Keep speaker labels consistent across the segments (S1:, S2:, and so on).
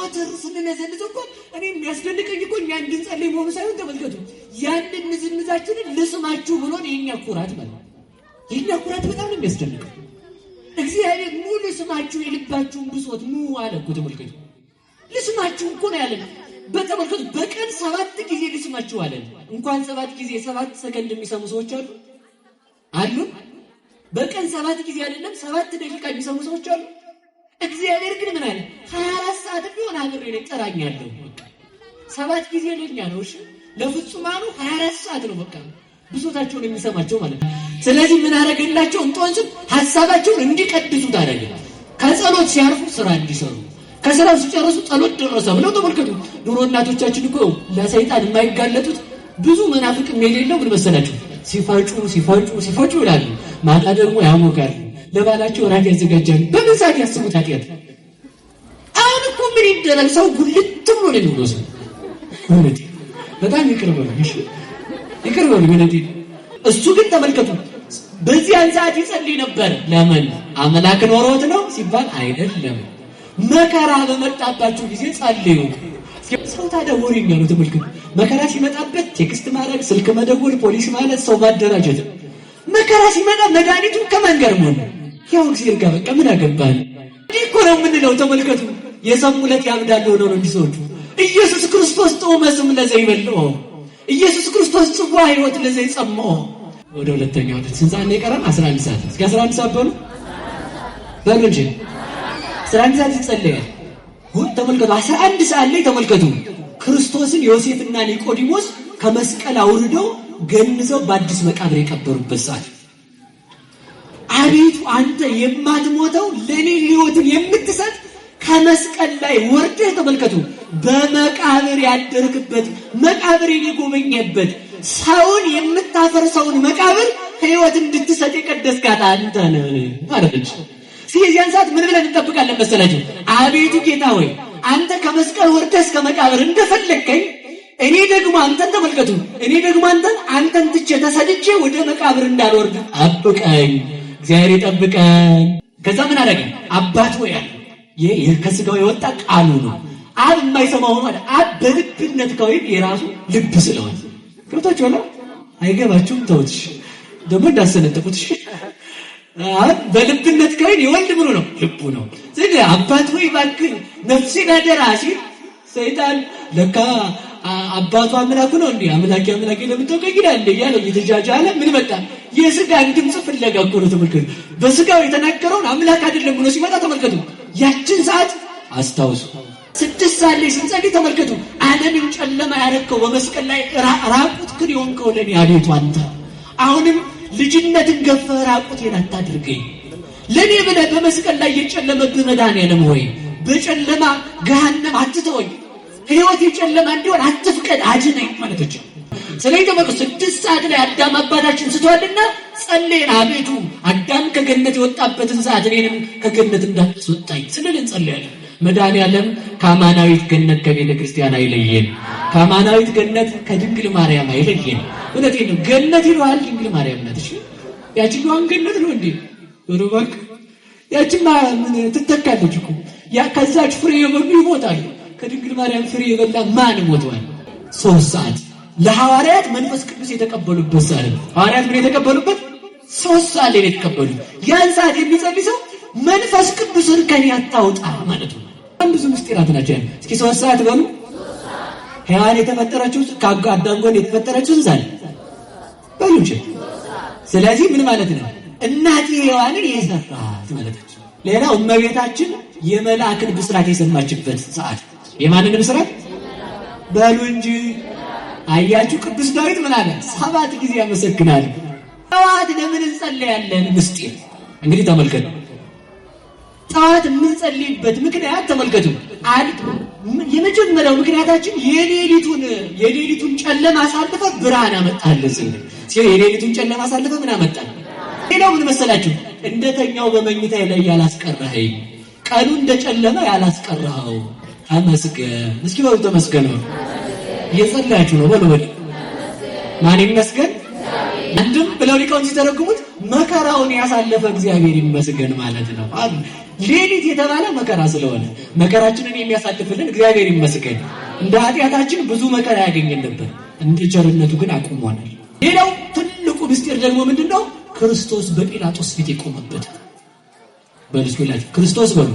S1: ዘወትር ስንነዘንዝ እኮ እኔ የሚያስደንቀኝ እኮ እኛ እንድንጸልይ መሆኑ ሳይሆን ተመልከቱ፣ ያንን ንዝንዛችንን ልስማችሁ ብሎን የኛ ኩራት ማለት የኛ ኩራት በጣም ነው የሚያስደንቀው። እግዚአብሔር ኑ ልስማችሁ የልባችሁን ብሶት ኑ አለ እኮ ተመልከቱ። ልስማችሁ እኮ ነው ያለን። በተመልከቱ በቀን 7 ጊዜ ልስማችሁ አለን። እንኳን 7 ጊዜ 7 ሰከንድ የሚሰሙ ሰዎች አሉ። በቀን 7 ጊዜ አይደለም 7 ደቂቃ የሚሰሙ ሰዎች አሉ። እግዚአብሔር ግን ምን አለ? 24 ሰዓት ቢሆን አብሬ ነኝ ጠራኛለሁ። 7 ጊዜ ለኛ ነው። እሺ ለፍጹማኑ 24 ሰዓት ነው በቃ ብሶታቸውን የሚሰማቸው ማለት ነው። ስለዚህ ምን አደረገላቸው? እንጦንስም ሐሳባቸውን እንዲቀድሱ ታደረገ። ከጸሎት ሲያርፉ ስራ እንዲሰሩ፣ ከስራው ሲጨርሱ ጸሎት ደረሰ ብለው ተመልከቱ። ድሮ እናቶቻችን እኮ ለሰይጣን የማይጋለጡት ብዙ መናፍቅም የሌለው ምን መሰላችሁ? ሲፈጩ ይላሉ። ማታ ደግሞ ያሞቃሉ። ለባላቸው ራት ያዘጋጃሉ። በምን ሰዓት ያስቡት ኃጢአት? አሁን እኮ ምን ይደረግ ሰው ጉልት ብሎ ነው የሚወሰው። እውነት በጣም ይቅርበሉ እውነት። እሱ ግን ተመልከቱ በዚያን ሰዓት ይጸልይ ነበር። ለምን? አምላክ ኖሮት ነው ሲባል አይደለም። መከራ በመጣባችሁ ጊዜ ጸልዩ። ሰው ታዲያ ወሬኛ ነው ተመልከቱ። መከራ ሲመጣበት ቴክስት ማድረግ፣ ስልክ መደወል፣ ፖሊስ ማለት፣ ሰው ማደራጀት። መከራ ሲመጣ መድኃኒቱ ከመንገር ነው ያው እግዚአብሔር ጋር በቃ ምን አገባን እኮ ነው የምንለው። ተመልከቱ የሰሙለት ያብዳሉ ነው እንዲሰጡ። ኢየሱስ ክርስቶስ ጦመ ስም ለዘይበልኦ፣ ኢየሱስ ክርስቶስ ጽዋ ሕይወት ለዘይጸምኦ። ወደ ሁለተኛው ስንት ሰዓት ነው የቀረን? 11 ሰዓት። እስኪ 11 ሰዓት በሉ እንጂ 11 ሰዓት ይጸልያል። ተመልከቱ 11 ሰዓት ላይ ተመልከቱ ክርስቶስን ዮሴፍና ኒቆዲሞስ ከመስቀል አውርደው ገንዘው በአዲስ መቃብር የቀበሩበት ሰዓት። አቤቱ አንተ የማትሞተው ለኔ ሕይወትን የምትሰጥ ከመስቀል ላይ ወርደህ ተመልከቱ በመቃብር ያደርክበት፣ መቃብሬን የጎበኘበት፣ ሰውን የምታፈርሰውን መቃብር ሕይወት እንድትሰጥ የቀደስካት አንተ ነህ አለች። ስለዚያን ሰዓት ምን ብለን እንጠብቃለን መሰላችሁ? አቤቱ ጌታ ሆይ አንተ ከመስቀል ወርደህ እስከ መቃብር እንደፈለግከኝ እኔ ደግሞ አንተን ተመልከቱ፣ እኔ ደግሞ አንተን ትቼ ተሰድቼ ወደ መቃብር እንዳልወርድ አብቀኝ። እግዚአብሔር ይጠብቀን። ከዛ ምን አደረገ? አባት ሆይ አለ። ይሄ ከስጋው የወጣ ቃሉ ነው። አብ የማይሰማው ነው። አብ በልብነት ከወይም የራሱ ልብ ስለሆነ ገብታችሁ አላ አይገባችሁም? ተውትሽ ደግሞ እንዳሰነጠቁት አብ በልብነት ከወይም የወልድ ምኑ ነው? ልቡ ነው። ስለዚህ አባት ሆይ እባክህ ነፍሴን አደራ ሲል ሰይጣን ለካ አባቱ አምላኩ ነው እንዴ? አምላኬ ለምን ተወገግዳል እያለ እየተጃጃለ ምን መጣ? የስጋን ድምፅ ፍለጋ እኮ ነው። ተመልከቱ በስጋው የተናገረውን አምላክ አይደለም ብሎ ሲመጣ ተመልከቱ ያችን ሰዓት አስታውሱ። 6 ሰዓት ላይ ስንጸልይ ተመልከቱ ዓለምን ጨለማ ያረከው በመስቀል ላይ ራቁትህን የሆንከው ለኔ አቤቱ አንተ አሁንም ልጅነትን ገፈህ ራቁቴን አታድርገኝ። ለኔ ብለህ በመስቀል ላይ የጨለመብህ መድኃኒዓለም ሆይ በጨለማ ገሃነም አትተወኝ፣ ሕይወት የጨለማ እንዲሆን አትፍቀድ፣ አድነኝ ማለቶች። ስለዚህ ተመልከቱ 6 ሰዓት ላይ አዳም አባታችን ስቷልና ጸልየን አቤቱ አዳም ከገነት የወጣበትን ሰዓት እኔንም ከገነት እንዳትወጣኝ ስንል እንጸልያለን። መድኃኒዓለም ከአማናዊት ገነት ከቤተ ክርስቲያን አይለየን፣ ከአማናዊት ገነት ከድንግል ማርያም አይለየን። እውነቴን ነው። ገነት ይለዋል ድንግል ማርያም ናት። እሺ ያቺኛዋን ገነት ነው እንዴ? ወሩባክ ያቺማ ምን ትተካለች እኮ። ያ ከዛች ፍሬ የበሉ ይሞታሉ። ከድንግል ማርያም ፍሬ የበላ ማን ሞቷል? 3 ሰዓት ለሐዋርያት መንፈስ ቅዱስ የተቀበሉበት ሰዓት ነው። ሐዋርያት ምን የተቀበሉበት? 3 ሰዓት ላይ የተቀበሉት። ያን ሰዓት የሚጸልይ ሰው መንፈስ ቅዱስን ከኔ አታውጣ ማለት ነው። ብዙ ምስጢራት ናቸው። እስኪ 3 ሰዓት በሉ። ሔዋን የተፈጠረችው ከአዳም ጎን የተፈጠረችው ዛሬ በሉ እንጂ። ስለዚህ ምን ማለት ነው? እናቴ ሔዋንን የሰራት ማለት ነው። ሌላው እመቤታችን የመላእክን ብስራት የሰማችበት ሰዓት። የማንን ብስራት በሉ እንጂ። አያችሁ ቅዱስ ዳዊት ምን አለ? 7 ጊዜ ያመሰግናል። ጠዋት ለምን እንጸልያለን? ምስጢር እንግዲህ ተመልከቱ። ጠዋት የምንጸልይበት ምክንያት ተመልከቱ። የመጀመሪያው ምክንያታችን የሌሊቱን ጨለማ አሳልፈ ብርሃን አመጣለን ሲል የሌሊቱን ጨለማ አሳልፈ ምን አመጣን? ሌላው ምን መሰላችሁ? እንደተኛው በመኝታ ላይ ያላስቀረኸኝ፣ ቀኑ እንደጨለመ ያላስቀረኸው ተመስገን። እስኪ በሉ ተመስገን ነው። እየጸለያችሁ ነው። በሉ ማን ይመስገን? አንድም ብለው ሊቃውንት ሲተረጉሙት መከራውን ያሳለፈ እግዚአብሔር ይመስገን ማለት ነው አሉ። ሌሊት የተባለ መከራ ስለሆነ መከራችንን የሚያሳልፍልን እግዚአብሔር ይመስገን። እንደ ኃጢአታችን ብዙ መከራ ያገኘን ነበር፣ እንደ ቸርነቱ ግን አቁሞናል። ሌላው ትልቁ ምስጢር ደግሞ ምንድነው? ክርስቶስ በጲላጦስ ፊት የቆመበት። በልስላችሁ ክርስቶስ በሉ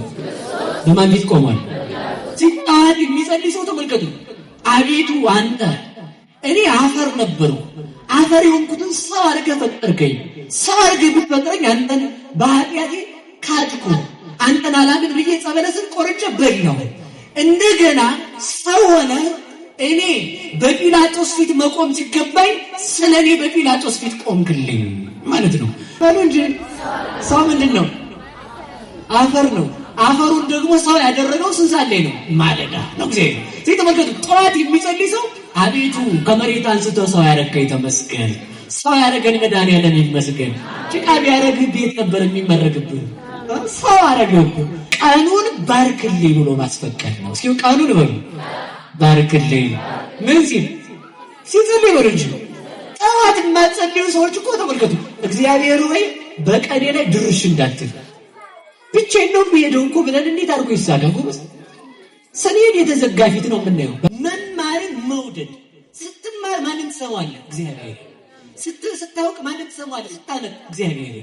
S1: በማን ፊት ቆሟል? ሲጣድ የሚጸልይ ሰው ተመልከቱ። አቤቱ አንተ እኔ አፈር ነበርኩ፣ አፈር የሆንኩትን ሰው አድርገህ ፈጠርከኝ። ሰው አድርገህ ብትፈጥረኝ አንተን በኃጢአቴ ካድኩ፣ አንተን አላምን ብዬ ዕፀ በለስን ቆርጬ በላሁ። እንደገና ሰው ሆነ እኔ በጲላጦስ ፊት መቆም ሲገባኝ ስለ እኔ በጲላጦስ ፊት ቆምክልኝ ማለት ነው። በሉ እንጂ ሰው ምንድን ነው? አፈር ነው። አፈሩን ደግሞ ሰው ያደረገው ስንት ሰዓት ላይ ነው? ማለዳ ነው ጊዜ ነው። ተመልከቱ። ጠዋት የሚጸልይ ሰው አቤቱ ከመሬት አንስቶ ሰው ያደረገኝ ተመስገን፣ ሰው ያደረገን መድኃኒዓለም ይመስገን። ጭቃ ቢያደርግ ቤት ነበር የሚመረግብህ፣ ሰው አደረገህ። ቀኑን ባርክልኝ ብሎ ማስፈቀድ ነው። እስኪ ቀኑን በሉ ባርክልኝ። ምን ሲል ሲጸልይ በሉ እንጂ ጠዋት የማትጸልዩ ሰዎች እኮ ተመልከቱ። እግዚአብሔር ወይ በቀኔ ላይ ድርሽ እንዳትል ብቻዬን ነው የምሄደው እኮ ብለን እንዴት አድርጎ ይሳጋል? ጎበዝ ሰኔን የተዘጋ ፊት ነው የምናየው። መማርን መውደድ። ስትማር ማንን ትሰማለህ? እግዚአብሔር። ስታውቅ ማንን ትሰማለህ? ስታነብ እግዚአብሔር።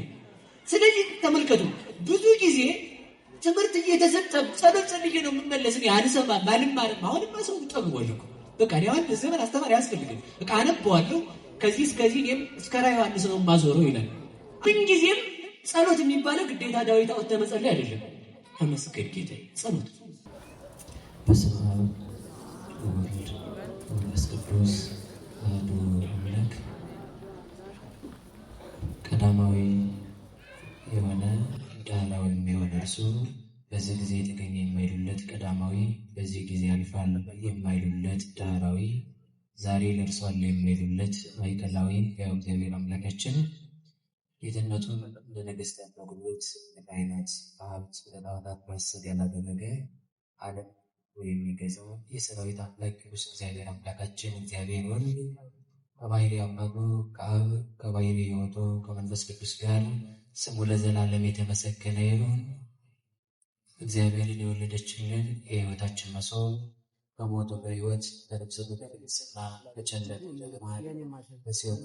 S1: ስለዚህ ተመልከቱ፣ ብዙ ጊዜ ትምህርት እየተሰጠ ጸሎት ጸልዬ ነው የምመለስ፣ አልሰማም አልማርም። አሁንማ ሰው ጠግቧል እኮ በቃ ያን ዘመን አስተማሪ አያስፈልግም። በቃ አነበዋለሁ ከዚህ እስከዚህ እኔም እስከ ራዕየ ዮሐንስ ነው የማዞረው ይላል። ምንጊዜም ጸሎት የሚባለው ግዴታ ዳዊት አውጥተህ መጸለይ አይደለም። ተመስገን ጌታዬ ጸሎት።
S2: በስመ አብ ወወልድ ወመንፈስ ቅዱስ አሐዱ አምላክ። ቀዳማዊ የሆነ ዳህራዊ የሆነ እርሱ በዚህ ጊዜ የተገኘ የማይሉለት ቀዳማዊ፣ በዚህ ጊዜ ያልፋል የማይሉለት ዳህራዊ፣ ዛሬ ደርሷል የማይሉለት ማዕከላዊ ያው እግዚአብሔር አምላካችን ጌትነቱን ለነገሥታት በጉልበት ለካህናት በሀብት ለጣዖታት ማሰብ ያላደረገ ዓለም የሚገዛው የሰራዊት አምላክ ቅዱስ እግዚአብሔር አምላካችን እግዚአብሔር ወልድ ከባሕርይ አባቱ ከአብ ከባሕርይ ሕይወቱ ከመንፈስ ቅዱስ ጋር ስሙ ለዘላለም የተመሰገነ ይሁን። እግዚአብሔርን የወለደችልን የሕይወታችን መሶብ በሞቱ በሕይወት በልብሰቱ በቅድስና በቸንደር በሲኦል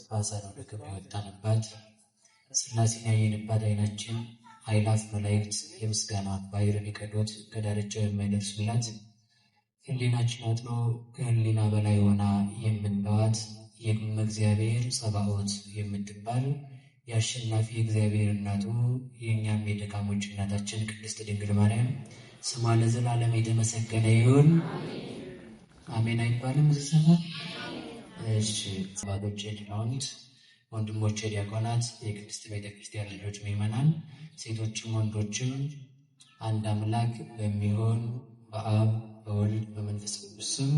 S2: በአሳር ወደ ክብር ያወጣንባት ሥላሴን ያየንባት ዓይናችን ኃይላት መላእክት የምስጋና ባሕርን የቀዱት ከዳርቻው የማይደርሱላት ሕሊናችን አጥሮ ከሕሊና በላይ ሆና የምንለዋት የግመ እግዚአብሔር ጸባኦት የምትባል የአሸናፊ እግዚአብሔር እናቱ የእኛም የደካሞች እናታችን ቅድስት ድንግል ማርያም ስሟ ለዘላለም የተመሰገነ ይሁን። አሜን አይባልም? ዝሰማ እሺ። አባቶቼ ሊቃውንት፣ ወንድሞቼ ዲያቆናት፣ የቅድስት ቤተክርስቲያን ልጆች ምእመናን፣ ሴቶችም ወንዶችም አንድ አምላክ በሚሆን በአብ በወልድ በመንፈስ ቅዱስ ስም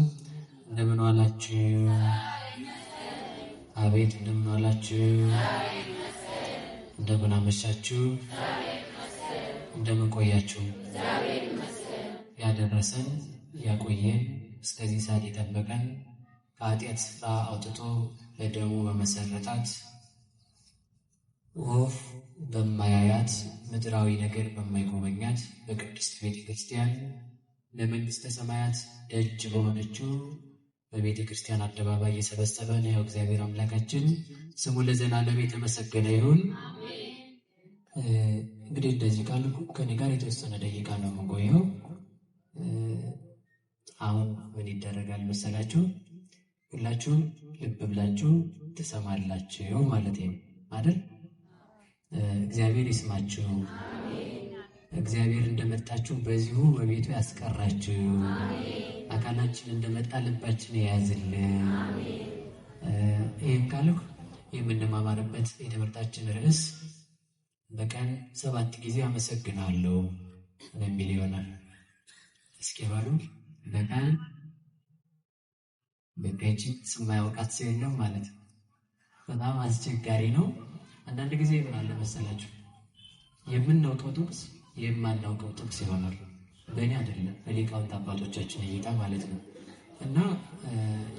S2: እንደምን ዋላችሁ? አቤት እንደምን ዋላችሁ? እንደምን አመሻችሁ? እንደምን ቆያችሁ? ያደረሰን ያቆየን እስከዚህ ሰዓት የጠበቀን ከኃጢአት ስፍራ አውጥቶ በደሙ በመሰረታት ወፍ በማያያት ምድራዊ ነገር በማይጎበኛት በቅድስት ቤተ ክርስቲያን ለመንግሥተ ሰማያት ደጅ በሆነችው በቤተ ክርስቲያን አደባባይ የሰበሰበን ያው እግዚአብሔር አምላካችን ስሙ ለዘላለም የተመሰገነ ይሁን። እንግዲህ እንደዚህ ካልኩ ከኔ ጋር የተወሰነ ደቂቃ ነው የምቆየው። አሁን ምን ይደረጋል መሰላችሁ? ሁላችሁም ልብ ብላችሁ ትሰማላችሁ ማለት ነው አይደል? እግዚአብሔር ይስማችሁ። እግዚአብሔር እንደመጣችሁ በዚሁ በቤቱ ያስቀራችሁ። አካላችን እንደመጣ ልባችን የያዝልን። ይህም ካልኩ የምንማማርበት የትምህርታችን ርዕስ በቀን 7 ጊዜ አመሰግናለሁ የሚል ይሆናል። እስኪ በሉ በቀን በፔጅን ስማያውቃት ሰው የለም ማለት ነው። በጣም አስቸጋሪ ነው። አንዳንድ ጊዜ ምን አለ መሰላችሁ የምናውቀው ጥቅስ የማናውቀው ጥቅስ ይሆናል። በእኔ አይደለም በሊቃውንት አባቶቻችን እይታ ማለት ነው። እና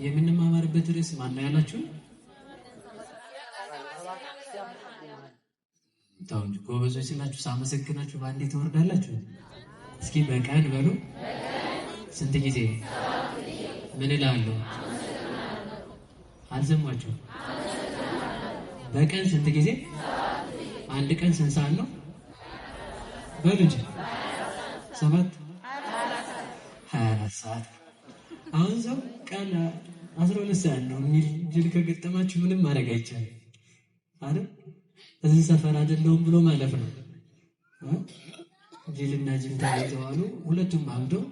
S2: የምንማማርበት ርዕስ ማን ነው ያላችሁ? ታው ጎበዞች ናችሁ። ሳመሰግናችሁ በአንዴ ትወርዳላችሁ። እስኪ በቀን በሉ። ስንት ጊዜ? ምን እላለሁ? አልሰማችሁ? በቀን ስንት ጊዜ? አንድ ቀን ስንት ሰዓት ነው? በሉ እንጂ 24 ሰዓት። አሁን ሰው ቀን 12 ሰዓት ነው የሚል ጅል ከገጠማችሁ ምንም ማድረግ አይቻልም አይደል? እዚህ ሰፈር አይደለሁም ብሎ ማለፍ ነው። ጅልና ጅል ተዋሉ። ሁለቱም አብደው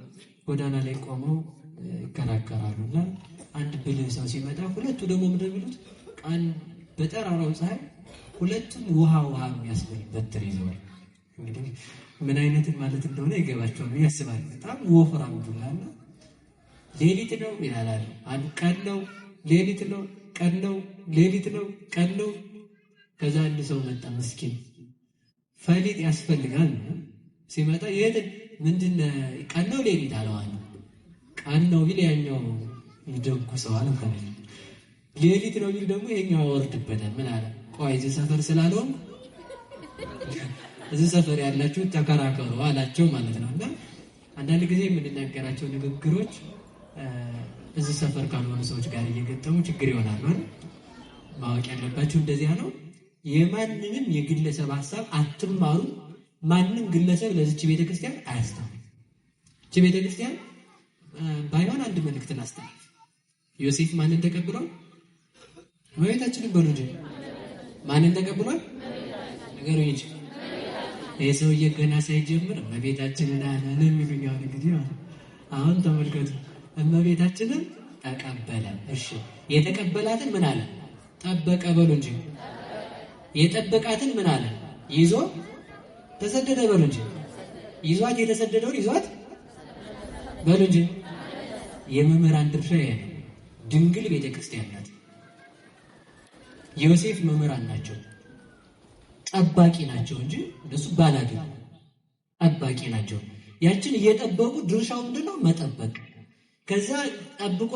S2: ጎዳና ላይ ቆመው ይከራከራሉና አንድ ብልህ ሰው ሲመጣ ሁለቱ ደግሞ ምንድን ነው የሚሉት? ቀን በጠራራው ፀሐይ ሁለቱም ውሃ የሚያስብል በትር ይዘዋል። እንግዲህ ምን አይነትን ማለት እንደሆነ ይገባቸዋል ብዬ አስባለሁ። በጣም ወፍራም ዱላና ሌሊት ነው ይላል። አንድ ቀን ነው ሌሊት ነው፣ ቀን ነው ሌሊት ነው፣ ቀን ነው። ከዛ አንድ ሰው መጣ ምስኪን፣ ፈሊጥ ያስፈልጋል ሲመጣ የት ምንድን ቀን ነው ሌሊት አለዋል። ቀን ነው ቢል ያኛው ይደጉሰዋል ማለት ነው። ሌሊት ነው ቢል ደግሞ ይሄኛው ያወርድበታል። ምን አለ? ቆይ እዚህ ሰፈር ስላልሆን እዚህ ሰፈር ያላችሁ ተከራከሩ አላቸው ማለት ነው። እና አንዳንድ ጊዜ የምንናገራቸው ንግግሮች እዚህ ሰፈር ካልሆኑ ሰዎች ጋር እየገጠሙ ችግር ይሆናል ማለት ማወቅ ያለባችሁ እንደዚያ ነው። የማንንም የግለሰብ ሐሳብ አትማሩ። ማንም ግለሰብ ለዚች ቤተክርስቲያን አያስተምርም። እቺ ቤተክርስቲያን ባይሆን አንድ መልእክትን አስተላልፍ። ዮሴፍ ማንን ተቀብሏል? እመቤታችንን በሉ እንጂ ማንን ተቀብሏል? ነገሩኝ እንጂ ይሄ ሰውዬ ገና ሳይጀምር እመቤታችንን አለ የሚሉኝ አሁን እንግዲህ አሁን ተመልከቱ። እመቤታችንን ተቀበለ። እሺ የተቀበላትን ምን አለ? ጠበቀ በሉ እንጂ የጠበቃትን ምን አለ? ይዞ ተሰደደ በሉ እንጂ ይዟት የተሰደደውን ይዟት በሉ እንጂ። የመምህራን ድርሻ ይሄ ነው። ድንግል ቤተክርስቲያን ናት። ዮሴፍ መምህራን ናቸው፣ ጠባቂ ናቸው እንጂ እነሱ ባላገ ጠባቂ ናቸው። ያችን እየጠበቁ ድርሻው ምንድነው? መጠበቅ። ከዛ ጠብቆ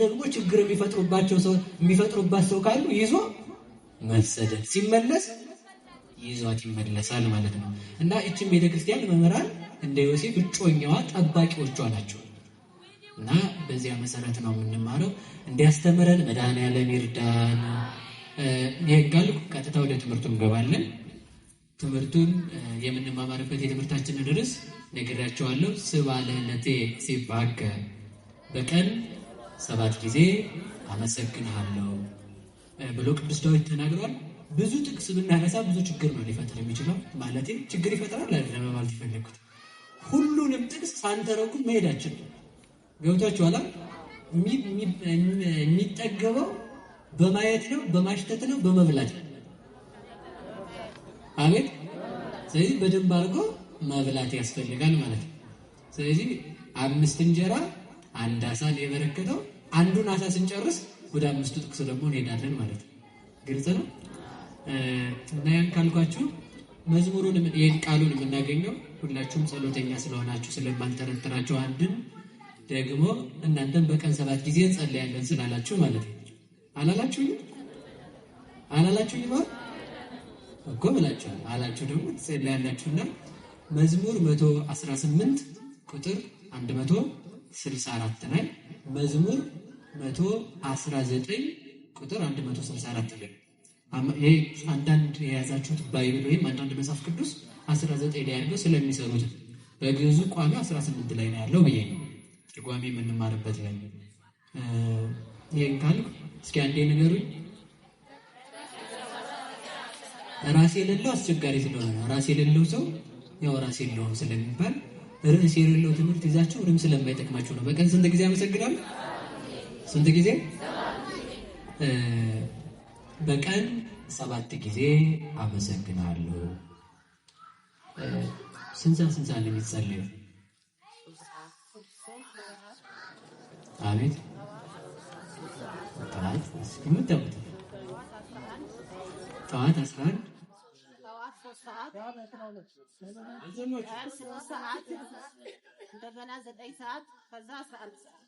S2: ደግሞ ችግር የሚፈጥሩባት ሰው ካሉ ይዞ መሰደድ፣ ሲመለስ ይዟት ይመለሳል ማለት ነው። እና እቺም ቤተክርስቲያን መምህራን እንደ ዮሴፍ እጮኛዋ ጠባቂዎቿ ናቸው። እና በዚያ መሰረት ነው የምንማረው። እንዲያስተምረን መድኃኔዓለም ይርዳን። ይሄን ቀጥታ ወደ ትምህርቱ እንገባለን። ትምህርቱን የምንማማርበት የትምህርታችንን ርዕስ ነግራቸዋለሁ። ስብሐለነቴ ሲባከ በቀን 7 ጊዜ አመሰግንሃለሁ ብሎ ቅዱስ ዳዊት ተናግሯል። ብዙ ጥቅስ ብናነሳ ብዙ ችግር ነው ሊፈጥር የሚችለው። ማለት ችግር ይፈጥራል አይደለም ማለት ይፈልኩት። ሁሉንም ጥቅስ ሳንተረጉም መሄዳችን ገብቷችኋል? የሚጠገበው በማየት ነው፣ በማሽተት ነው፣ በመብላት ነው። አቤት! ስለዚህ በደንብ አድርጎ መብላት ያስፈልጋል ማለት ነው። ስለዚህ 5 እንጀራ 1 ዓሣ የበረከተው አንዱን ዓሣ ስንጨርስ ወደ 5ቱ ጥቅስ ደግሞ እንሄዳለን ማለት ነው። ግልጽ ነው። እና ያን ካልኳችሁ መዝሙሩን ይሄን ቃሉን የምናገኘው ሁላችሁም ጸሎተኛ ስለሆናችሁ ስለማልጠረጥራችሁ አንድን ደግሞ እናንተም በቀን 7 ጊዜ እንጸልያለን ስላላችሁ ማለት ነው። አላላችሁኝ እኮ ብላችኋል። አላችሁ ደግሞ ትጸልያላችሁና መዝሙር 118 ቁጥር 164 ላይ መዝሙር 119 ቁጥር 164 ላይ ይሄ አንዳንድ የያዛችሁት ባይብል ወይም አንዳንድ መጽሐፍ ቅዱስ 19 ላይ ያለው ስለሚሰሩት በግዕዙ ቋሚ 18 ላይ ነው ያለው ብዬ ነው ቋሚ የምንማርበት ላይ ይሄን ካልኩ እስኪ አንዴ ንገሩኝ። ራስ የሌለው አስቸጋሪ ስለሆነ ራስ የሌለው ሰው ያው ራስ የለውም ስለሚባል ርዕስ የሌለው ትምህርት ይዛችሁ ምንም ስለማይጠቅማችሁ ነው። በቀን ስንት ጊዜ አመሰግናለሁ? ስንት ጊዜ? በቀን 7 ጊዜ አመሰግናለሁ። ስንት ሰዓት ነው የሚጸለየው? አቤት ጠዋት እስኪምታውቁት ጠዋት 11
S3: እንደገና 9 ሰዓት ከዛ 11 ሰዓት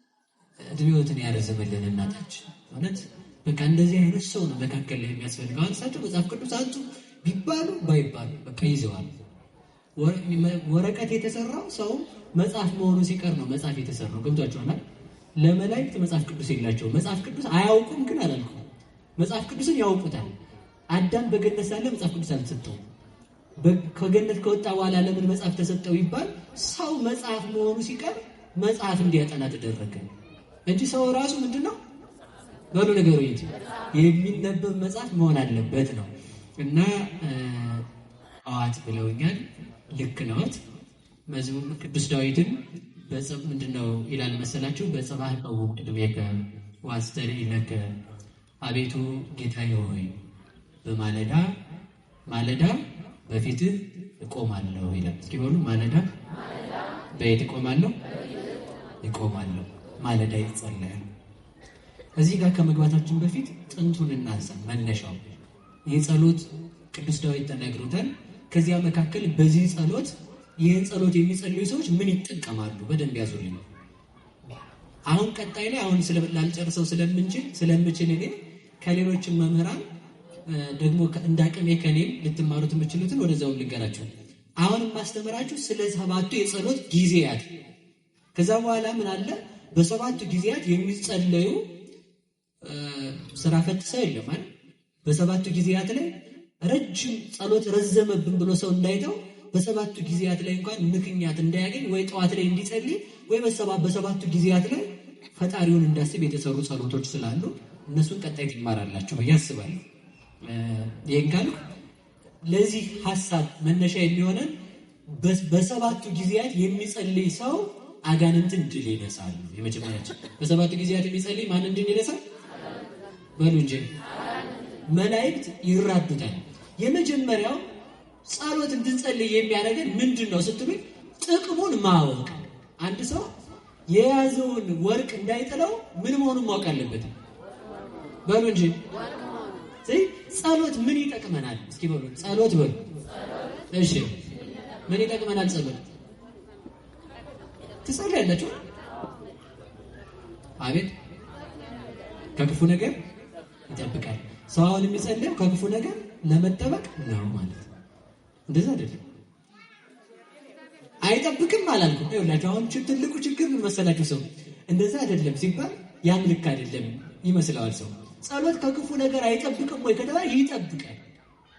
S2: እድሜዎትን ያረዘመልን እናታችን እውነት በቃ እንደዚህ አይነት ሰው ነው መካከል ላይ የሚያስፈልገው። አንሳችሁ መጽሐፍ ቅዱስ አንቱ
S1: ቢባሉ ባይባሉ በቃ ይዘዋል። ወረቀት የተሰራው ሰው መጽሐፍ መሆኑ ሲቀር ነው መጽሐፍ የተሰራው። ገብቷችኋል? ለመላእክት መጽሐፍ ቅዱስ የላቸውም። መጽሐፍ ቅዱስ አያውቁም ግን አላልኩም። መጽሐፍ ቅዱስን ያውቁታል። አዳም በገነት ሳለ መጽሐፍ ቅዱስ አልተሰጠውም። ከገነት ከወጣ በኋላ ለምን መጽሐፍ ተሰጠው ይባል? ሰው መጽሐፍ መሆኑ ሲቀር መጽሐፍ እንዲያጠና ተደረገ እንጂ ሰው ራሱ ምንድነው በሉ ነገሩ እንጂ የሚነበብ መጽሐፍ መሆን አለበት ነው። እና አዋት ብለውኛል። ልክ ነዎት። መዝሙር ቅዱስ ዳዊትን ምንድነው ይላል መሰላችሁ? በጽባህ ቀውም ቅድሜከ ወአስተርእይለከ፣ አቤቱ ጌታዬ ሆይ በማለዳ ማለዳ በፊትህ እቆማለሁ ይላል። እስኪ በሉ ማለዳ በየት እቆማለሁ? እቆማለሁ። ማለዳ ይጸለያል። እዚህ ጋር ከመግባታችን በፊት ጥንቱን እናንሳ። መነሻው ይህ ጸሎት ቅዱስ ዳዊት ተናግሮታል። ከዚያ መካከል በዚህ ጸሎት ይህን ጸሎት የሚጸልዩ ሰዎች ምን ይጠቀማሉ? በደንብ ያዙልኝ። አሁን ቀጣይ ላይ አሁን ላልጨርሰው ስለምችል እኔ ከሌሎችም መምህራን ደግሞ እንዳቅሜ ከኔም ልትማሩት የምችሉትን ወደዛው ልንገራችሁ። አሁን ማስተምራችሁ ስለ 7ቱ የጸሎት ጊዜያት። ከዛ በኋላ ምን አለ? በ7ቱ ጊዜያት የሚጸለዩ ስራ ፈትሰው የለም አይደል? በ7ቱ ጊዜያት ላይ ረጅም ጸሎት ረዘመብን ብሎ ሰው እንዳይተው በ7ቱ ጊዜያት ላይ እንኳን ምክንያት እንዳያገኝ ወይ ጠዋት ላይ እንዲጸልይ ወይ በ7ቱ ጊዜያት ላይ ፈጣሪውን እንዳስብ የተሰሩ ጸሎቶች ስላሉ እነሱን ቀጣይ ትማራላችሁ ብዬ አስባለሁ። ይሄን ካልኩ ለዚህ ሐሳብ መነሻ የሚሆነን በ7ቱ ጊዜያት የሚጸልይ ሰው አጋንንትን ድል ይነሳል። የመጀመሪያው በ7ቱ ጊዜያት የሚጸልይ ማንን ድል ይነሳል? በሉ እንጂ መላእክት ይራዱታል። የመጀመሪያው ጸሎት እንድንጸልይ የሚያደርገን ምንድነው ስትሉ ጥቅሙን ማወቅ። አንድ ሰው የያዘውን ወርቅ እንዳይጥለው ምን መሆኑን ማወቅ አለበት። በሉ እንጂ ጸሎት ምን ይጠቅመናል? እስኪ በሉ ጸሎት በሉ። እሺ ምን ይጠቅመናል? ጸሎት ትጸልያላችሁ? አቤት። ከክፉ ነገር ይጠብቃል። ሰው አሁን የሚጸልየው ከክፉ ነገር ለመጠበቅ ነው ማለት እንደዛ አይደለም። አይጠብቅም አላልኩም። ይኸውላችሁ አሁን ትልቁ ችግር ምን መሰላችሁ? ሰው እንደዛ አይደለም ሲባል ያም ልክ አይደለም ይመስለዋል ሰው። ጸሎት ከክፉ ነገር አይጠብቅም ወይ ከተባለ ይጠብቃል፣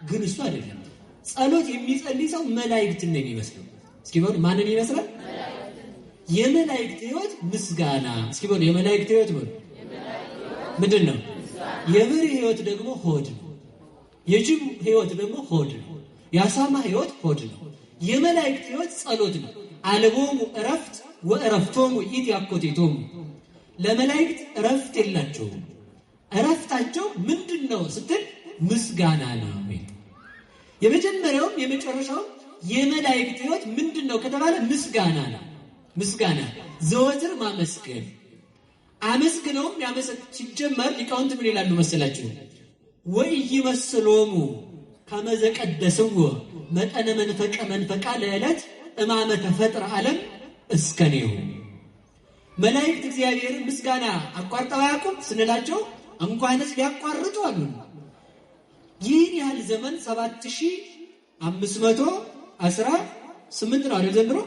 S1: ግን እሱ አይደለም። ጸሎት የሚጸልይ ሰው መላእክትን ነው የሚመስለው። እስኪ በሉ ማንን ይመስላል? የመላእክት ሕይወት ምስጋና። እስኪ በሉ የመላእክት ሕይወት በሉ ምንድን ነው? የበሬ ሕይወት ደግሞ ሆድ ነው። የጅብ ሕይወት ደግሞ ሆድ ነው። የአሳማ ሕይወት ሆድ ነው። የመላእክት ሕይወት ጸሎት ነው። አልቦሙ እረፍት ወእረፍቶሙ ኢትያኮቴቶሙ። ለመላእክት እረፍት የላቸውም። እረፍታቸው ምንድን ነው ስትል ምስጋና ነው። የመጀመሪያውም የመጨረሻው የመላእክት ሕይወት ምንድን ነው ከተባለ ምስጋና ነው። ምስጋና ዘወትር ማመስገን። አመስግነውም ሲጀመር ሊቃውንት ምን ይላሉ መሰላችሁ? ወኢይመስሎሙ ከመ ዘቀደስዎ መጠነ መንፈቃ ለዕለት እማመ ተፈጥረ ዓለም እስከኔሁ። መላእክት እግዚአብሔርን ምስጋና አቋርጠው አያውቁም ስንላቸው እንኳንስ ሊያቋርጡ አሉ። ይህን ያህል ዘመን 7518 ነው አይደል? ዘንድሮ